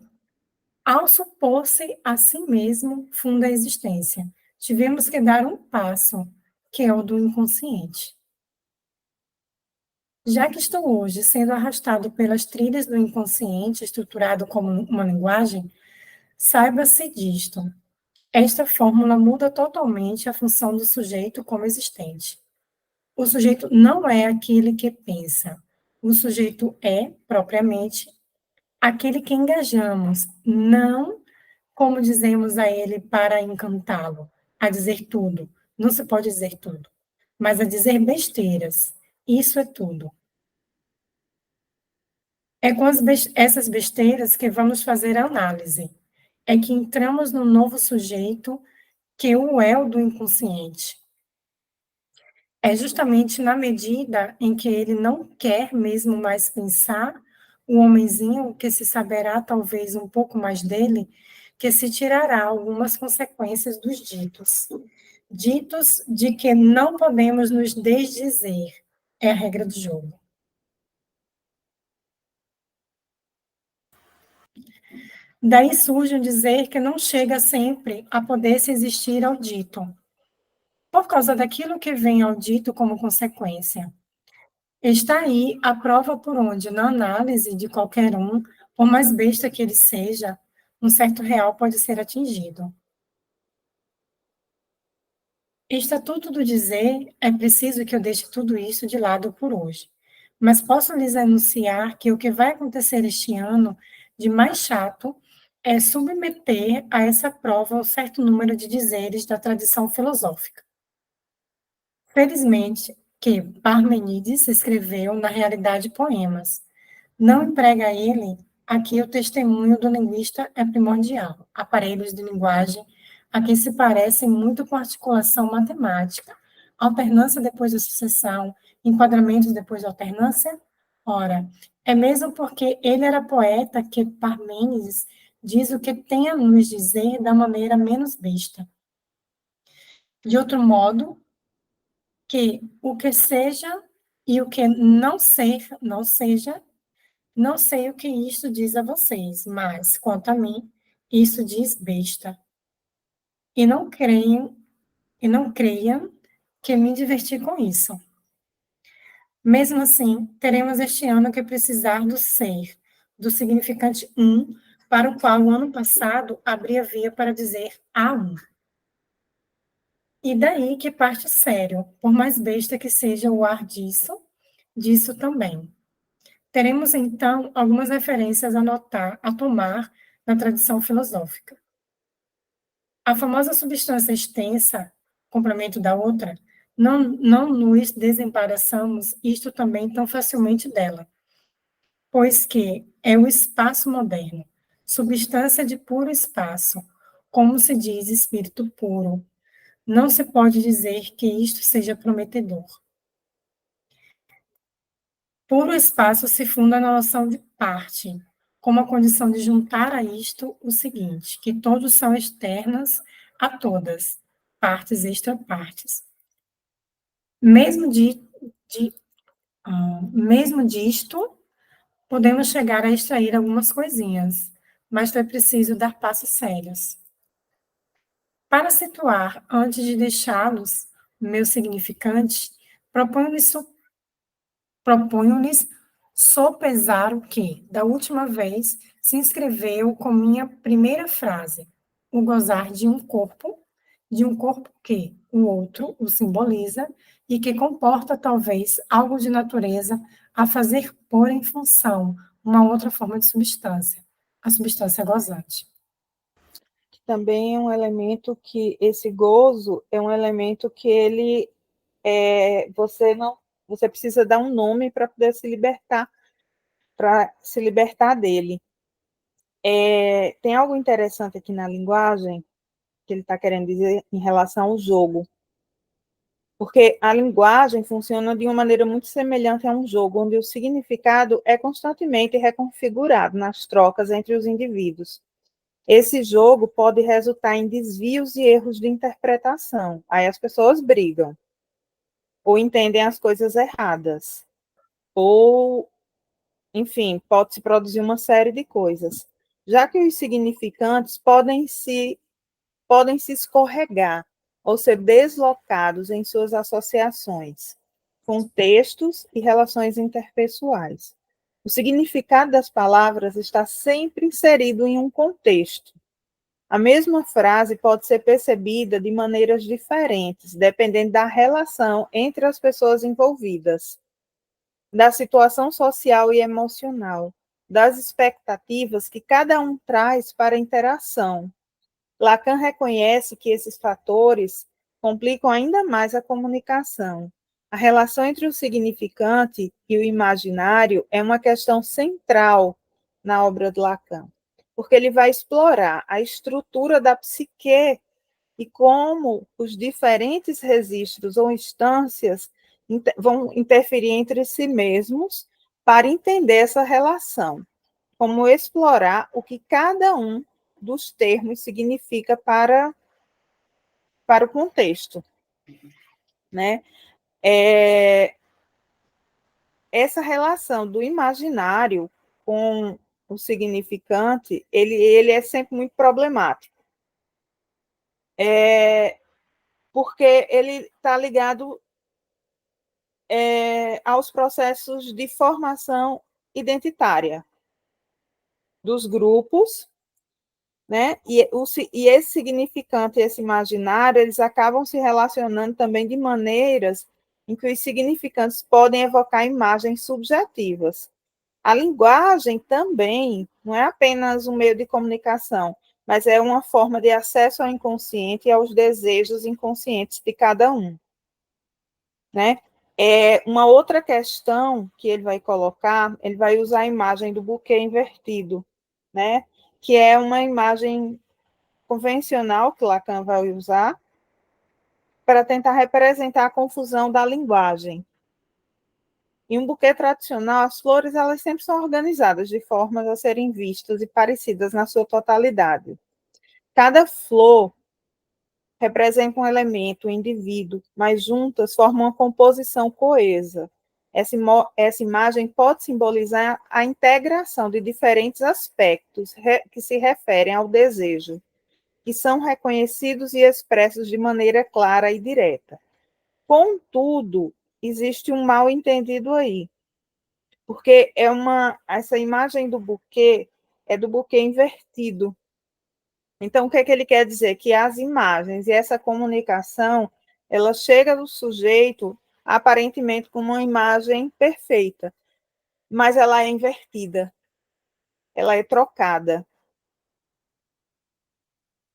ao supor-se a si mesmo funda a existência, tivemos que dar um passo, que é o do inconsciente. Já que estou hoje sendo arrastado pelas trilhas do inconsciente, estruturado como uma linguagem, saiba-se disto. Esta fórmula muda totalmente a função do sujeito como existente. O sujeito não é aquele que pensa. O sujeito é, propriamente, aquele que engajamos, não como dizemos a ele para encantá-lo, a dizer tudo. Não se pode dizer tudo, mas a dizer besteiras. Isso é tudo. É com essas besteiras que vamos fazer a análise. é que entramos num novo sujeito que é o eu do inconsciente. É justamente na medida em que ele não quer mesmo mais pensar, o homenzinho que se saberá talvez um pouco mais dele, que se tirará algumas consequências dos ditos. Ditos de que não podemos nos desdizer. É a regra do jogo. Daí surge um dizer que não chega sempre a poder se existir ao dito, por causa daquilo que vem ao dito como consequência. Está aí a prova por onde, na análise de qualquer um, por mais besta que ele seja, um certo real pode ser atingido. Estatuto do dizer, é preciso que eu deixe tudo isso de lado por hoje. Mas posso lhes anunciar que o que vai acontecer este ano de mais chato é submeter a essa prova um certo número de dizeres da tradição filosófica. Felizmente, que Parmenides escreveu, na realidade, poemas. Não emprega ele, aqui o testemunho do linguista é primordial, aparelhos de linguagem a que se parecem muito com articulação matemática, alternância depois da sucessão, enquadramentos depois da alternância. Ora, é mesmo porque ele era poeta que Parmênides diz o que tem a nos dizer da maneira menos besta. De outro modo, que o que seja e o que não ser, não seja, não sei o que isto diz a vocês, mas, quanto a mim, isso diz besta. E não creiam que me diverti com isso. Mesmo assim, teremos este ano que precisar do ser, do significante um, para o qual o ano passado abria via para dizer a um. E daí que parte sério, por mais besta que seja o ar disso também. Teremos, então, algumas referências a tomar na tradição filosófica. A famosa substância extensa, complemento da outra, não nos desembaraçamos isto também tão facilmente dela, pois que é o espaço moderno, substância de puro espaço, como se diz espírito puro. Não se pode dizer que isto seja prometedor. Puro espaço se funda na noção de parte, como a condição de juntar a isto o seguinte, que todos são externas a todas, partes extra-partes. Mesmo, de, mesmo disto, podemos chegar a extrair algumas coisinhas, mas foi preciso dar passos sérios. Para situar, antes de deixá-los, meus significantes, proponho-lhes proponho-lhes sopesar o que, da última vez, se inscreveu com minha primeira frase, o gozar de um corpo que o outro o simboliza e que comporta, talvez, algo de natureza a fazer pôr em função uma outra forma de substância, a substância gozante. Também é um elemento que, esse gozo é um elemento que ele, você precisa dar um nome para poder se libertar dele. Tem algo interessante aqui na linguagem que ele está querendo dizer em relação ao jogo, porque a linguagem funciona de uma maneira muito semelhante a um jogo, onde o significado é constantemente reconfigurado nas trocas entre os indivíduos. Esse jogo pode resultar em desvios e erros de interpretação. Aí as pessoas brigam, ou entendem as coisas erradas, ou, enfim, pode se produzir uma série de coisas. Já que os significantes podem se escorregar ou ser deslocados em suas associações, contextos e relações interpessoais. O significado das palavras está sempre inserido em um contexto. A mesma frase pode ser percebida de maneiras diferentes, dependendo da relação entre as pessoas envolvidas, da situação social e emocional, das expectativas que cada um traz para a interação. Lacan reconhece que esses fatores complicam ainda mais a comunicação. A relação entre o significante e o imaginário é uma questão central na obra de Lacan. porque ele vai explorar a estrutura da psique e como os diferentes registros ou instâncias vão interferir entre si mesmos para entender essa relação, como explorar o que cada um dos termos significa para o contexto, né? Essa relação do imaginário com o significante, ele é sempre muito problemático. Porque ele está ligado aos processos de formação identitária dos grupos, né? E esse significante e esse imaginário, eles acabam se relacionando também de maneiras em que os significantes podem evocar imagens subjetivas. A linguagem também não é apenas um meio de comunicação, mas é uma forma de acesso ao inconsciente e aos desejos inconscientes de cada um, né? Uma outra questão que ele vai colocar, ele vai usar a imagem do buquê invertido, né? Que é uma imagem convencional que Lacan vai usar para tentar representar a confusão da linguagem. Em um buquê tradicional, as flores elas sempre são organizadas de formas a serem vistas e parecidas na sua totalidade. Cada flor representa um elemento, um indivíduo, mas juntas formam uma composição coesa. Essa imagem pode simbolizar a integração de diferentes aspectos que se referem ao desejo, que são reconhecidos e expressos de maneira clara e direta. Contudo, existe um mal entendido aí, porque essa imagem do buquê é do buquê invertido. Então, o que ele quer dizer? Que as imagens e essa comunicação, ela chega do sujeito aparentemente como uma imagem perfeita, mas ela é invertida, ela é trocada.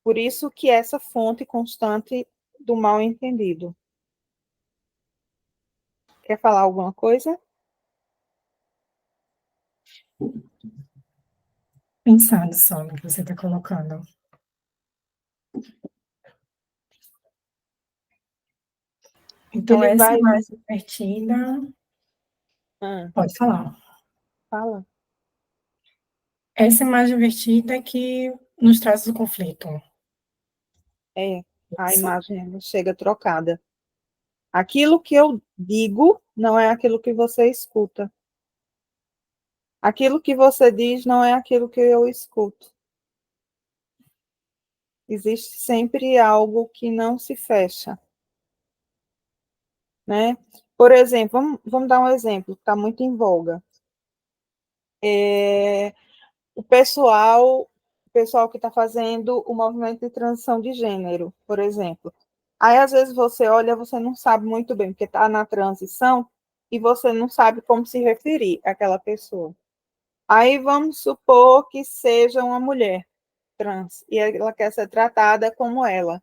Por isso que essa fonte constante do mal entendido. Quer falar alguma coisa? Pensando só no que você está colocando. Então, Ele essa vai. imagem invertida. Pode falar. Fala. Essa imagem invertida é que nos traz o conflito. A Isso? imagem chega trocada. Aquilo que eu digo não é aquilo que você escuta. Aquilo que você diz não é aquilo que eu escuto. Existe sempre algo que não se fecha, né? Por exemplo, vamos dar um exemplo que está muito em voga. O pessoal que está fazendo o movimento de transição de gênero, por exemplo. Aí, às vezes, você olha, você não sabe muito bem, porque está na transição e você não sabe como se referir àquela pessoa. Aí, vamos supor que seja uma mulher trans e ela quer ser tratada como ela.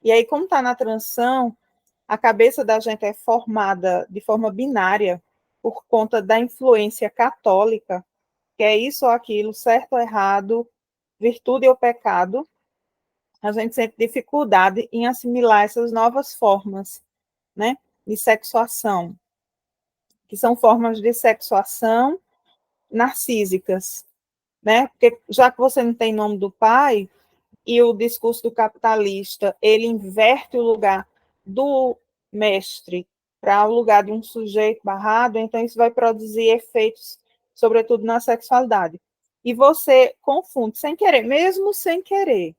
E aí, como está na transição, a cabeça da gente é formada de forma binária por conta da influência católica, que é isso ou aquilo, certo ou errado, virtude ou pecado. A gente sente dificuldade em assimilar essas novas formas, né, de sexuação, que são formas de sexuação narcísicas, né? Porque já que você não tem nome do pai, e o discurso do capitalista, ele inverte o lugar do mestre para o lugar de um sujeito barrado, então isso vai produzir efeitos, sobretudo na sexualidade. E você confunde, sem querer, mesmo sem querer.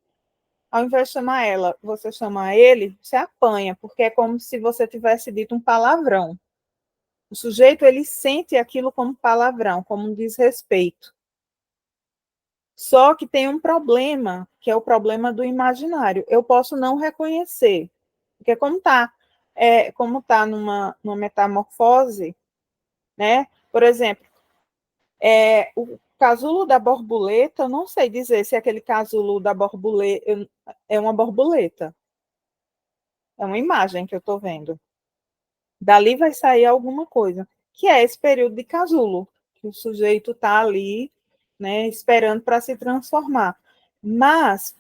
Ao invés de chamar ela, você chama ele, você apanha, porque é como se você tivesse dito um palavrão. O sujeito, ele sente aquilo como palavrão, como um desrespeito. Só que tem um problema, que é o problema do imaginário. Eu posso não reconhecer, porque como tá numa metamorfose, né? Por exemplo, o casulo da borboleta, eu não sei dizer se aquele casulo da borboleta é uma borboleta. É uma imagem que eu estou vendo. Dali vai sair alguma coisa, que é esse período de casulo, que o sujeito está ali né, esperando para se transformar. Mas,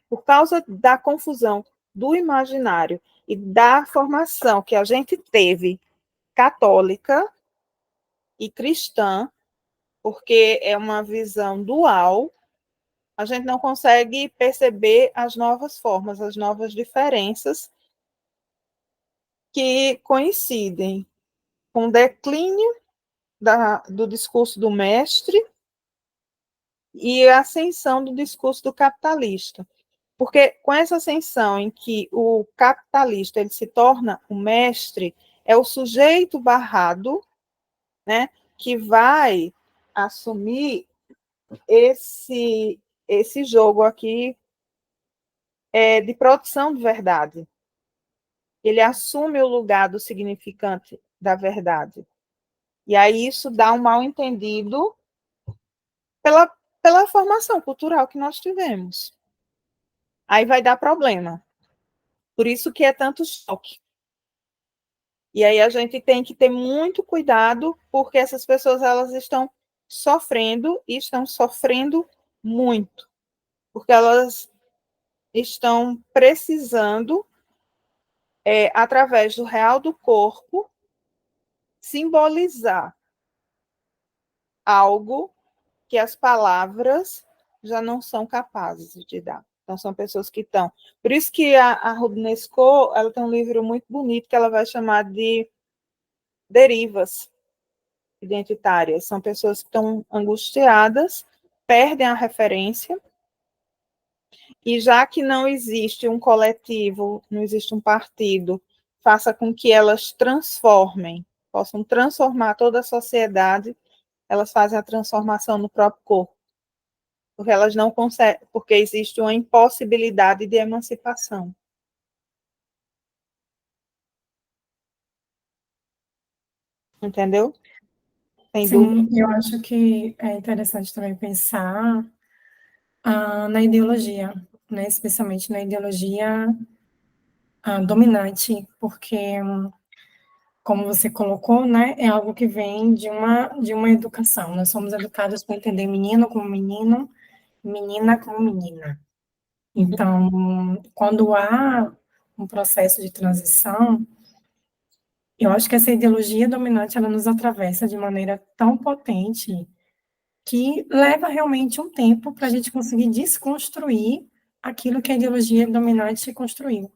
por causa da confusão do imaginário e da formação que a gente teve católica e cristã, porque é uma visão dual, a gente não consegue perceber as novas formas, as novas diferenças que coincidem com o declínio do discurso do mestre e a ascensão do discurso do capitalista. Porque com essa ascensão em que o capitalista ele se torna o mestre, é o sujeito barrado, né, que vai assumir esse jogo aqui de produção de verdade. Ele assume o lugar do significante da verdade. E aí isso dá um mal-entendido pela formação cultural que nós tivemos. Aí vai dar problema. Por isso que é tanto choque. E aí a gente tem que ter muito cuidado, porque essas pessoas elas estão sofrendo e estão sofrendo muito, porque elas estão precisando, através do real do corpo, simbolizar algo que as palavras já não são capazes de dar. Então, são pessoas que estão. Por isso que a Rudnesco, ela tem um livro muito bonito que ela vai chamar de Derivas Identitárias. São pessoas que estão angustiadas, perdem a referência, e já que não existe um coletivo, não existe um partido, faça com que elas transformem, possam transformar toda a sociedade, elas fazem a transformação no próprio corpo, porque elas não conseguem, porque existe uma impossibilidade de emancipação. Entendeu? Sem dúvida. Sim, eu acho que é interessante também pensar na ideologia, né? Especialmente na ideologia dominante, porque, como você colocou, né, é algo que vem de uma educação. Nós somos educados para entender menino como menino, menina como menina. Então, quando há um processo de transição, eu acho que essa ideologia dominante ela nos atravessa de maneira tão potente que leva realmente um tempo para a gente conseguir desconstruir aquilo que a ideologia dominante construiu.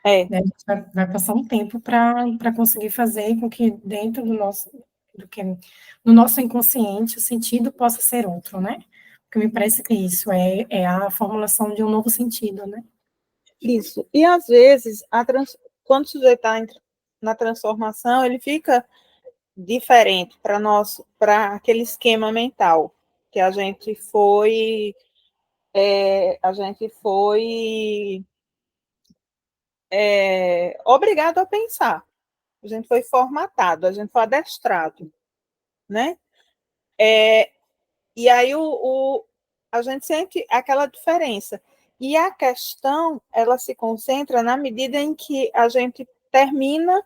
É, Né? A gente vai passar um tempo para conseguir fazer com que dentro no nosso inconsciente o sentido possa ser outro, né? Porque me parece que isso é a formulação de um novo sentido, né? isso. E às vezes, quando o sujeito está na transformação, ele fica diferente para nós, para aquele esquema mental que a gente foi obrigado a pensar. A gente foi formatado, a gente foi adestrado, né? E aí a gente sente aquela diferença. E a questão, ela se concentra na medida em que a gente termina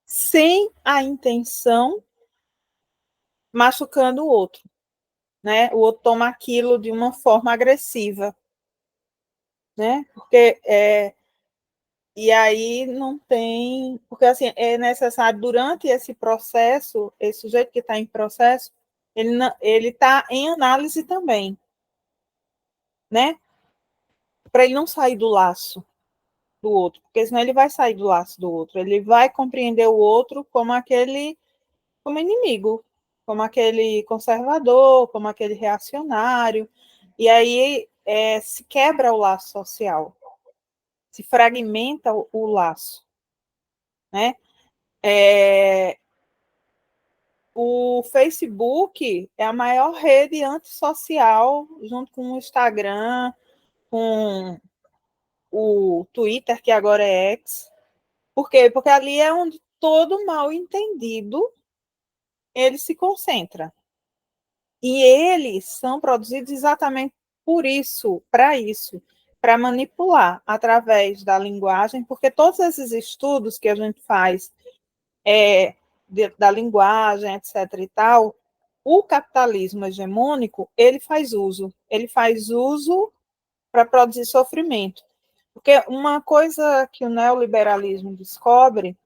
sem a intenção machucando o outro, né? O outro toma aquilo de uma forma agressiva, né? E aí não tem, porque assim é necessário durante esse processo, esse sujeito que está em processo, ele está em análise também, né? Para ele não sair do laço do outro, porque senão ele vai sair do laço do outro, ele vai compreender o outro como inimigo, como aquele conservador, como aquele reacionário, e aí se quebra o laço social, se fragmenta o laço, né? O Facebook é a maior rede antissocial, junto com o Instagram, com o Twitter, que agora é X. Por quê? Porque ali é onde todo mal entendido ele se concentra. E eles são produzidos exatamente por isso, para manipular através da linguagem, porque todos esses estudos que a gente faz da linguagem, etc. e tal, O capitalismo hegemônico, ele faz uso para produzir sofrimento. Porque uma coisa que o neoliberalismo descobre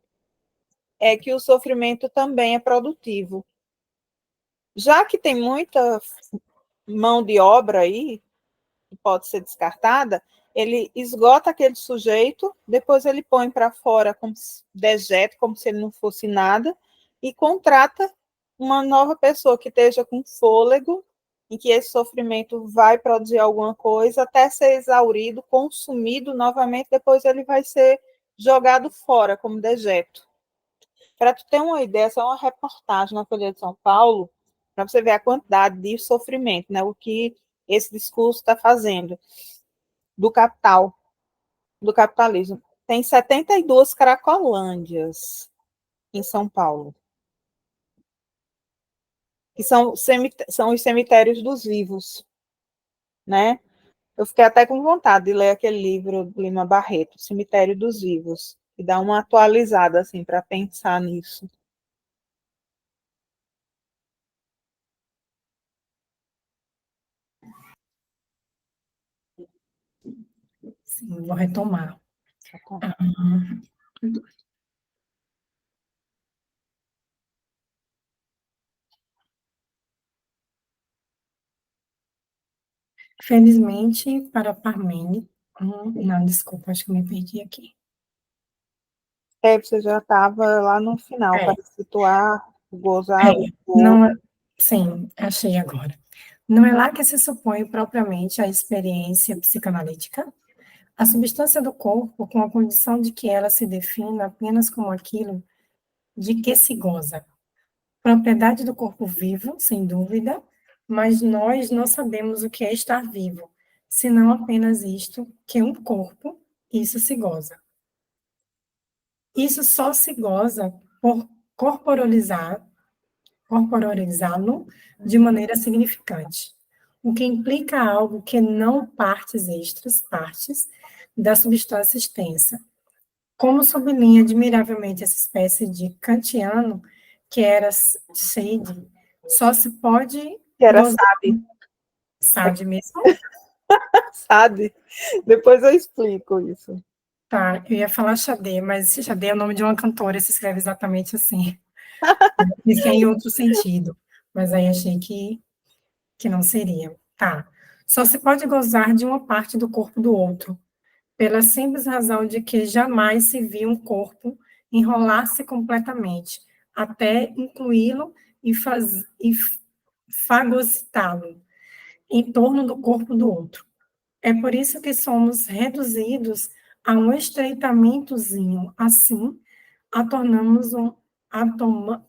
é que o sofrimento também é produtivo. Já que tem muita mão de obra aí, que pode ser descartada, ele esgota aquele sujeito, depois ele põe para fora como dejeto, como se ele não fosse nada, e contrata uma nova pessoa que esteja com fôlego, em que esse sofrimento vai produzir alguma coisa, até ser exaurido, consumido novamente, depois ele vai ser jogado fora como dejeto. Para tu ter uma ideia, essa é uma reportagem na Folha de São Paulo, para você ver a quantidade de sofrimento, né, o que esse discurso está fazendo do capital, do capitalismo. Tem 72 cracolândias em São Paulo, que são os cemitérios dos vivos, né? Eu fiquei até com vontade de ler aquele livro do Lima Barreto, Cemitério dos Vivos, e dar uma atualizada assim para pensar nisso. Sim, vou retomar. Felizmente, para Parmênides, não, desculpa, acho que me perdi aqui. Você já estava lá no final, É, para situar, gozar não, sim, achei agora. Não é lá que se supõe propriamente a experiência psicanalítica? A substância do corpo, com a condição de que ela se defina apenas como aquilo de que se goza. Propriedade do corpo vivo, sem dúvida, mas nós não sabemos o que é estar vivo, senão apenas isto, que um corpo, isso se goza. Isso só se goza por corporalizá-lo de maneira significante, o que implica algo que não partes extras, partes da substância extensa. Como sublinha admiravelmente essa espécie de kantiano, que era Sade, só se pode que era gozar, Sade mesmo? Sade. Depois eu explico isso. Tá, eu ia falar Xadê, mas Xadê é o nome de uma cantora, se escreve exatamente assim. Isso é em outro sentido, mas aí achei que não seria. Tá. Só se pode gozar de uma parte do corpo do outro, pela simples razão de que jamais se viu um corpo enrolar-se completamente, até incluí-lo e fagocitá-lo em torno do corpo do outro. É por isso que somos reduzidos a um estreitamentozinho, assim, a tornarmos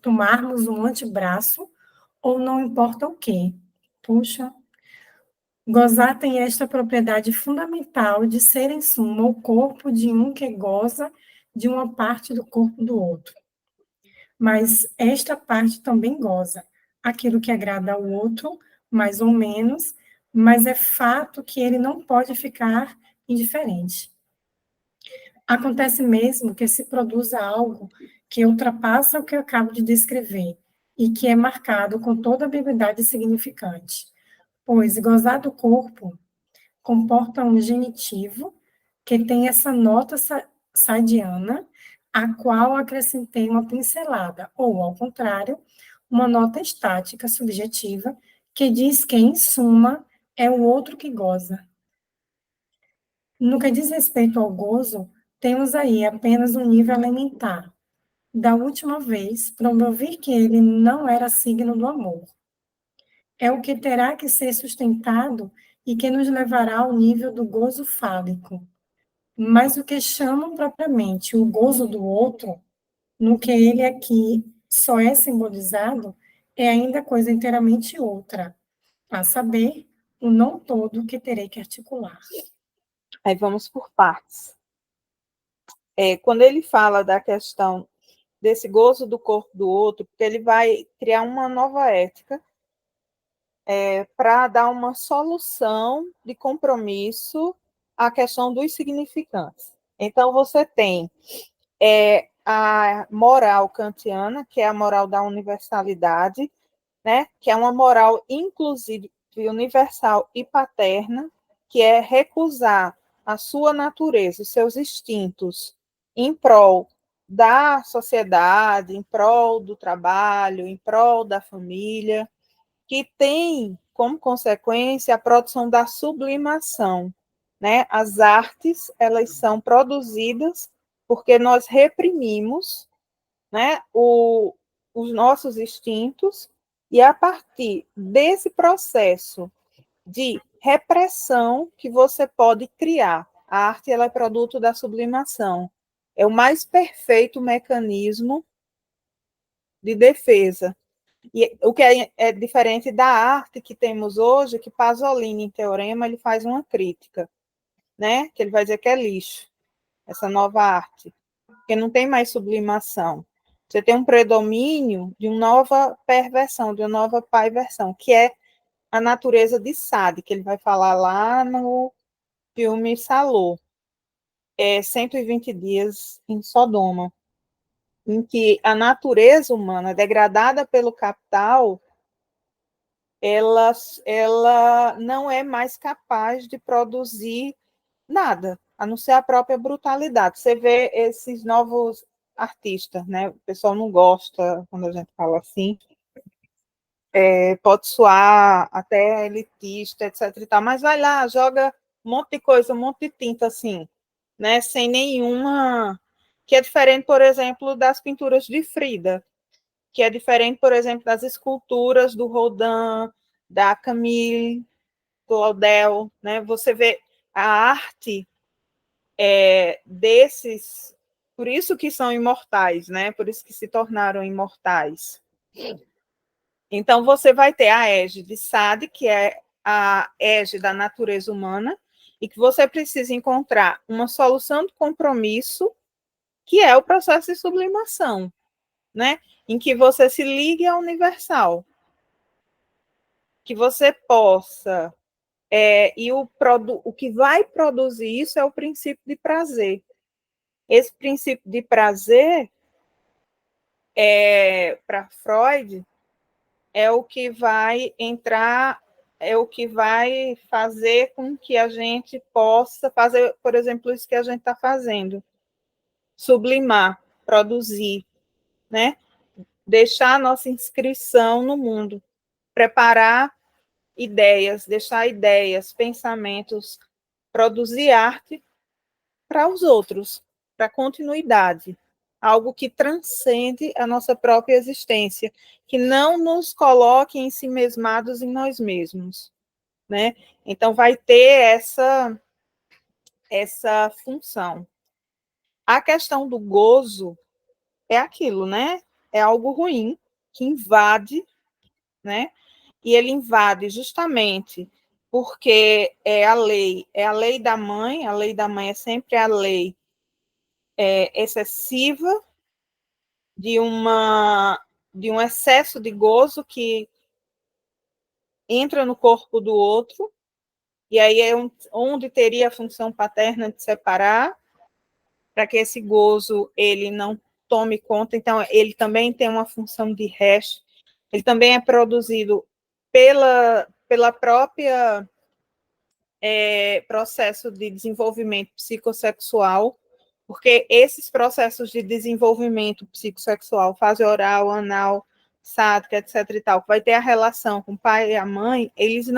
tomarmos um antebraço, ou não importa o quê. Puxa, gozar tem esta propriedade fundamental de ser, em suma, o corpo de um que goza de uma parte do corpo do outro. Mas esta parte também goza aquilo que agrada ao outro, mais ou menos, mas é fato que ele não pode ficar indiferente. Acontece mesmo que se produza algo que ultrapassa o que eu acabo de descrever e que é marcado com toda a ambiguidade significante, pois gozar do corpo comporta um genitivo que tem essa nota sadiana, a qual acrescentei uma pincelada, ou, ao contrário, uma nota estática subjetiva, que diz que, em suma, é o outro que goza. No que diz respeito ao gozo, temos aí apenas um nível elementar. Da última vez, promovi que ele não era signo do amor. É o que terá que ser sustentado e que nos levará ao nível do gozo fálico. Mas o que chamam propriamente o gozo do outro, no que ele aqui só é simbolizado, é ainda coisa inteiramente outra, a saber, o não todo que terei que articular. Aí vamos por partes. Quando ele fala da questão desse gozo do corpo do outro, porque ele vai criar uma nova ética para dar uma solução de compromisso à questão dos significantes. Então, você tem a moral kantiana, que é a moral da universalidade, né? Que é uma moral inclusive universal e paterna, que é recusar a sua natureza, os seus instintos, em prol da sociedade, em prol do trabalho, em prol da família, que tem como consequência a produção da sublimação, né? As artes, elas são produzidas porque nós reprimimos, né, os nossos instintos, e a partir desse processo de repressão que você pode criar. A arte, ela é produto da sublimação. É o mais perfeito mecanismo de defesa. E o que é diferente da arte que temos hoje, que Pasolini, em Teorema, ele faz uma crítica, né? Que ele vai dizer que é lixo, essa nova arte, porque não tem mais sublimação. Você tem um predomínio de uma nova perversão, de uma nova paiversão, que é a natureza de Sade, que ele vai falar lá no filme Salô, 120 dias em Sodoma, em que a natureza humana, degradada pelo capital, ela não é mais capaz de produzir nada, a não ser a própria brutalidade. Você vê esses novos artistas, né? O pessoal não gosta quando a gente fala assim, pode soar até elitista, etc. e tal, mas vai lá, joga um monte de coisa, um monte de tinta assim, né? Sem nenhuma. Que é diferente, por exemplo, das pinturas de Frida, que é diferente, por exemplo, das esculturas do Rodin, da Camille Claudel, né? Você vê a arte desses, por isso que são imortais, né? Por isso que se tornaram imortais. Então você vai ter a égide Sade, que é a égide da natureza humana, e que você precisa encontrar uma solução de compromisso, que é o processo de sublimação, né? Em que você se ligue ao universal, que você possa o que vai produzir isso é o princípio de prazer. Esse princípio de prazer, para Freud, é o que vai entrar, é o que vai fazer com que a gente possa fazer, por exemplo, isso que a gente está fazendo, sublimar, produzir, né? Deixar a nossa inscrição no mundo, preparar ideias, deixar ideias, pensamentos, produzir arte para os outros, para a continuidade, algo que transcende a nossa própria existência, que não nos coloque em si mesmados em nós mesmos, né? Então vai ter essa função. A questão do gozo é aquilo, né? É algo ruim que invade, né? E ele invade justamente porque é a lei da mãe, a lei da mãe é sempre a lei excessiva de um excesso de gozo que entra no corpo do outro, e aí é onde teria a função paterna de separar, para que esse gozo ele não tome conta. Então, ele também tem uma função de resto, ele também é produzido pela própria processo de desenvolvimento psicossexual, porque esses processos de desenvolvimento psicossexual, fase oral, anal, sádica, etc. e tal, que vai ter a relação com o pai e a mãe, eles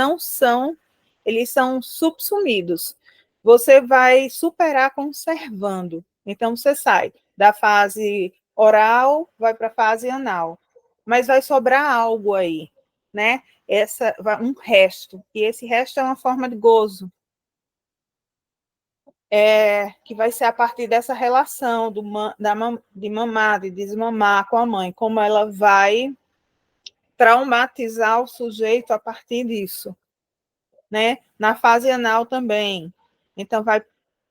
são subsumidos. Você vai superar conservando. Então, você sai da fase oral, vai para a fase anal. Mas vai sobrar algo aí, né? Um resto. E esse resto é uma forma de gozo, que vai ser a partir dessa relação de mamar, de desmamar com a mãe, como ela vai traumatizar o sujeito a partir disso, né? Na fase anal também. Então,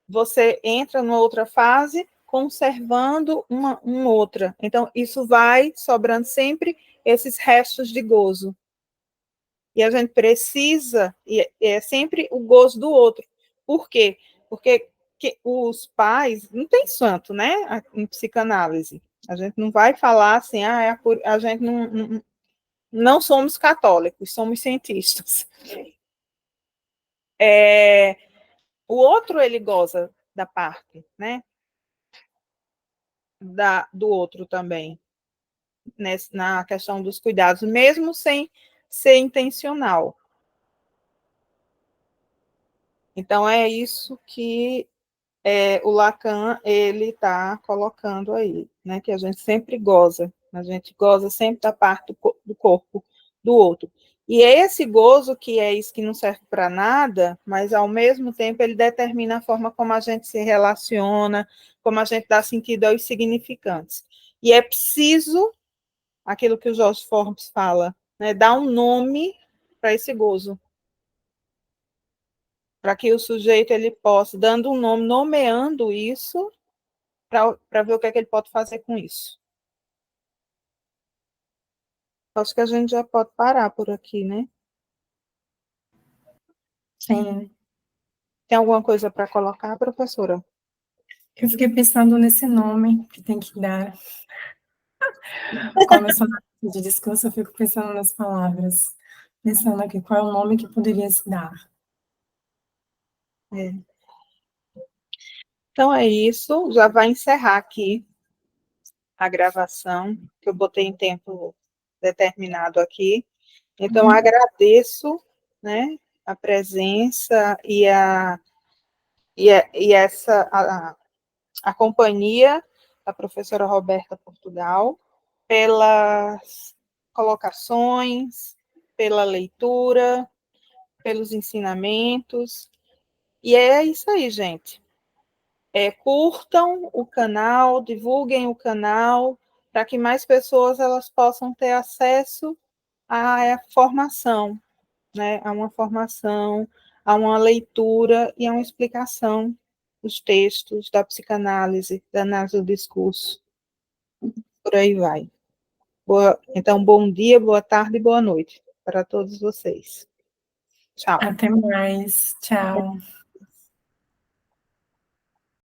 você entra numa outra fase, conservando uma outra. Então, isso vai sobrando sempre esses restos de gozo. E a gente precisa, e é sempre o gozo do outro. Por quê? Porque os pais, não tem santo, né, em psicanálise. A gente não vai falar assim, a gente não somos católicos, somos cientistas. O outro, ele goza da parte, né? Do outro também, na questão dos cuidados, mesmo sem ser intencional. Então, é isso que o Lacan ele está colocando aí, né? Que a gente sempre goza sempre da parte do corpo do outro. E é esse gozo que é isso que não serve para nada, mas ao mesmo tempo ele determina a forma como a gente se relaciona, como a gente dá sentido aos significantes. E é preciso, aquilo que o Jorge Forbes fala, né, dar um nome para esse gozo, para que o sujeito ele possa, dando um nome, nomeando isso, para ver o que é que ele pode fazer com isso. Acho que a gente já pode parar por aqui, né? Sim. Tem alguma coisa para colocar, professora? Eu fiquei pensando nesse nome que tem que dar. Começando de discurso, eu fico pensando nas palavras, pensando aqui qual é o nome que poderia se dar. É. Então é isso, já vai encerrar aqui a gravação, que eu botei em tempo determinado aqui. Então, agradeço, né, a presença e a companhia da professora Roberta Portugal, pelas colocações, pela leitura, pelos ensinamentos. E é isso aí, gente. Curtam o canal, divulguem o canal, para que mais pessoas elas possam ter acesso à formação, né? A uma formação, a uma leitura e a uma explicação dos textos, da psicanálise, da análise do discurso. Por aí vai. Então, bom dia, boa tarde e boa noite para todos vocês. Tchau. Até mais. Tchau.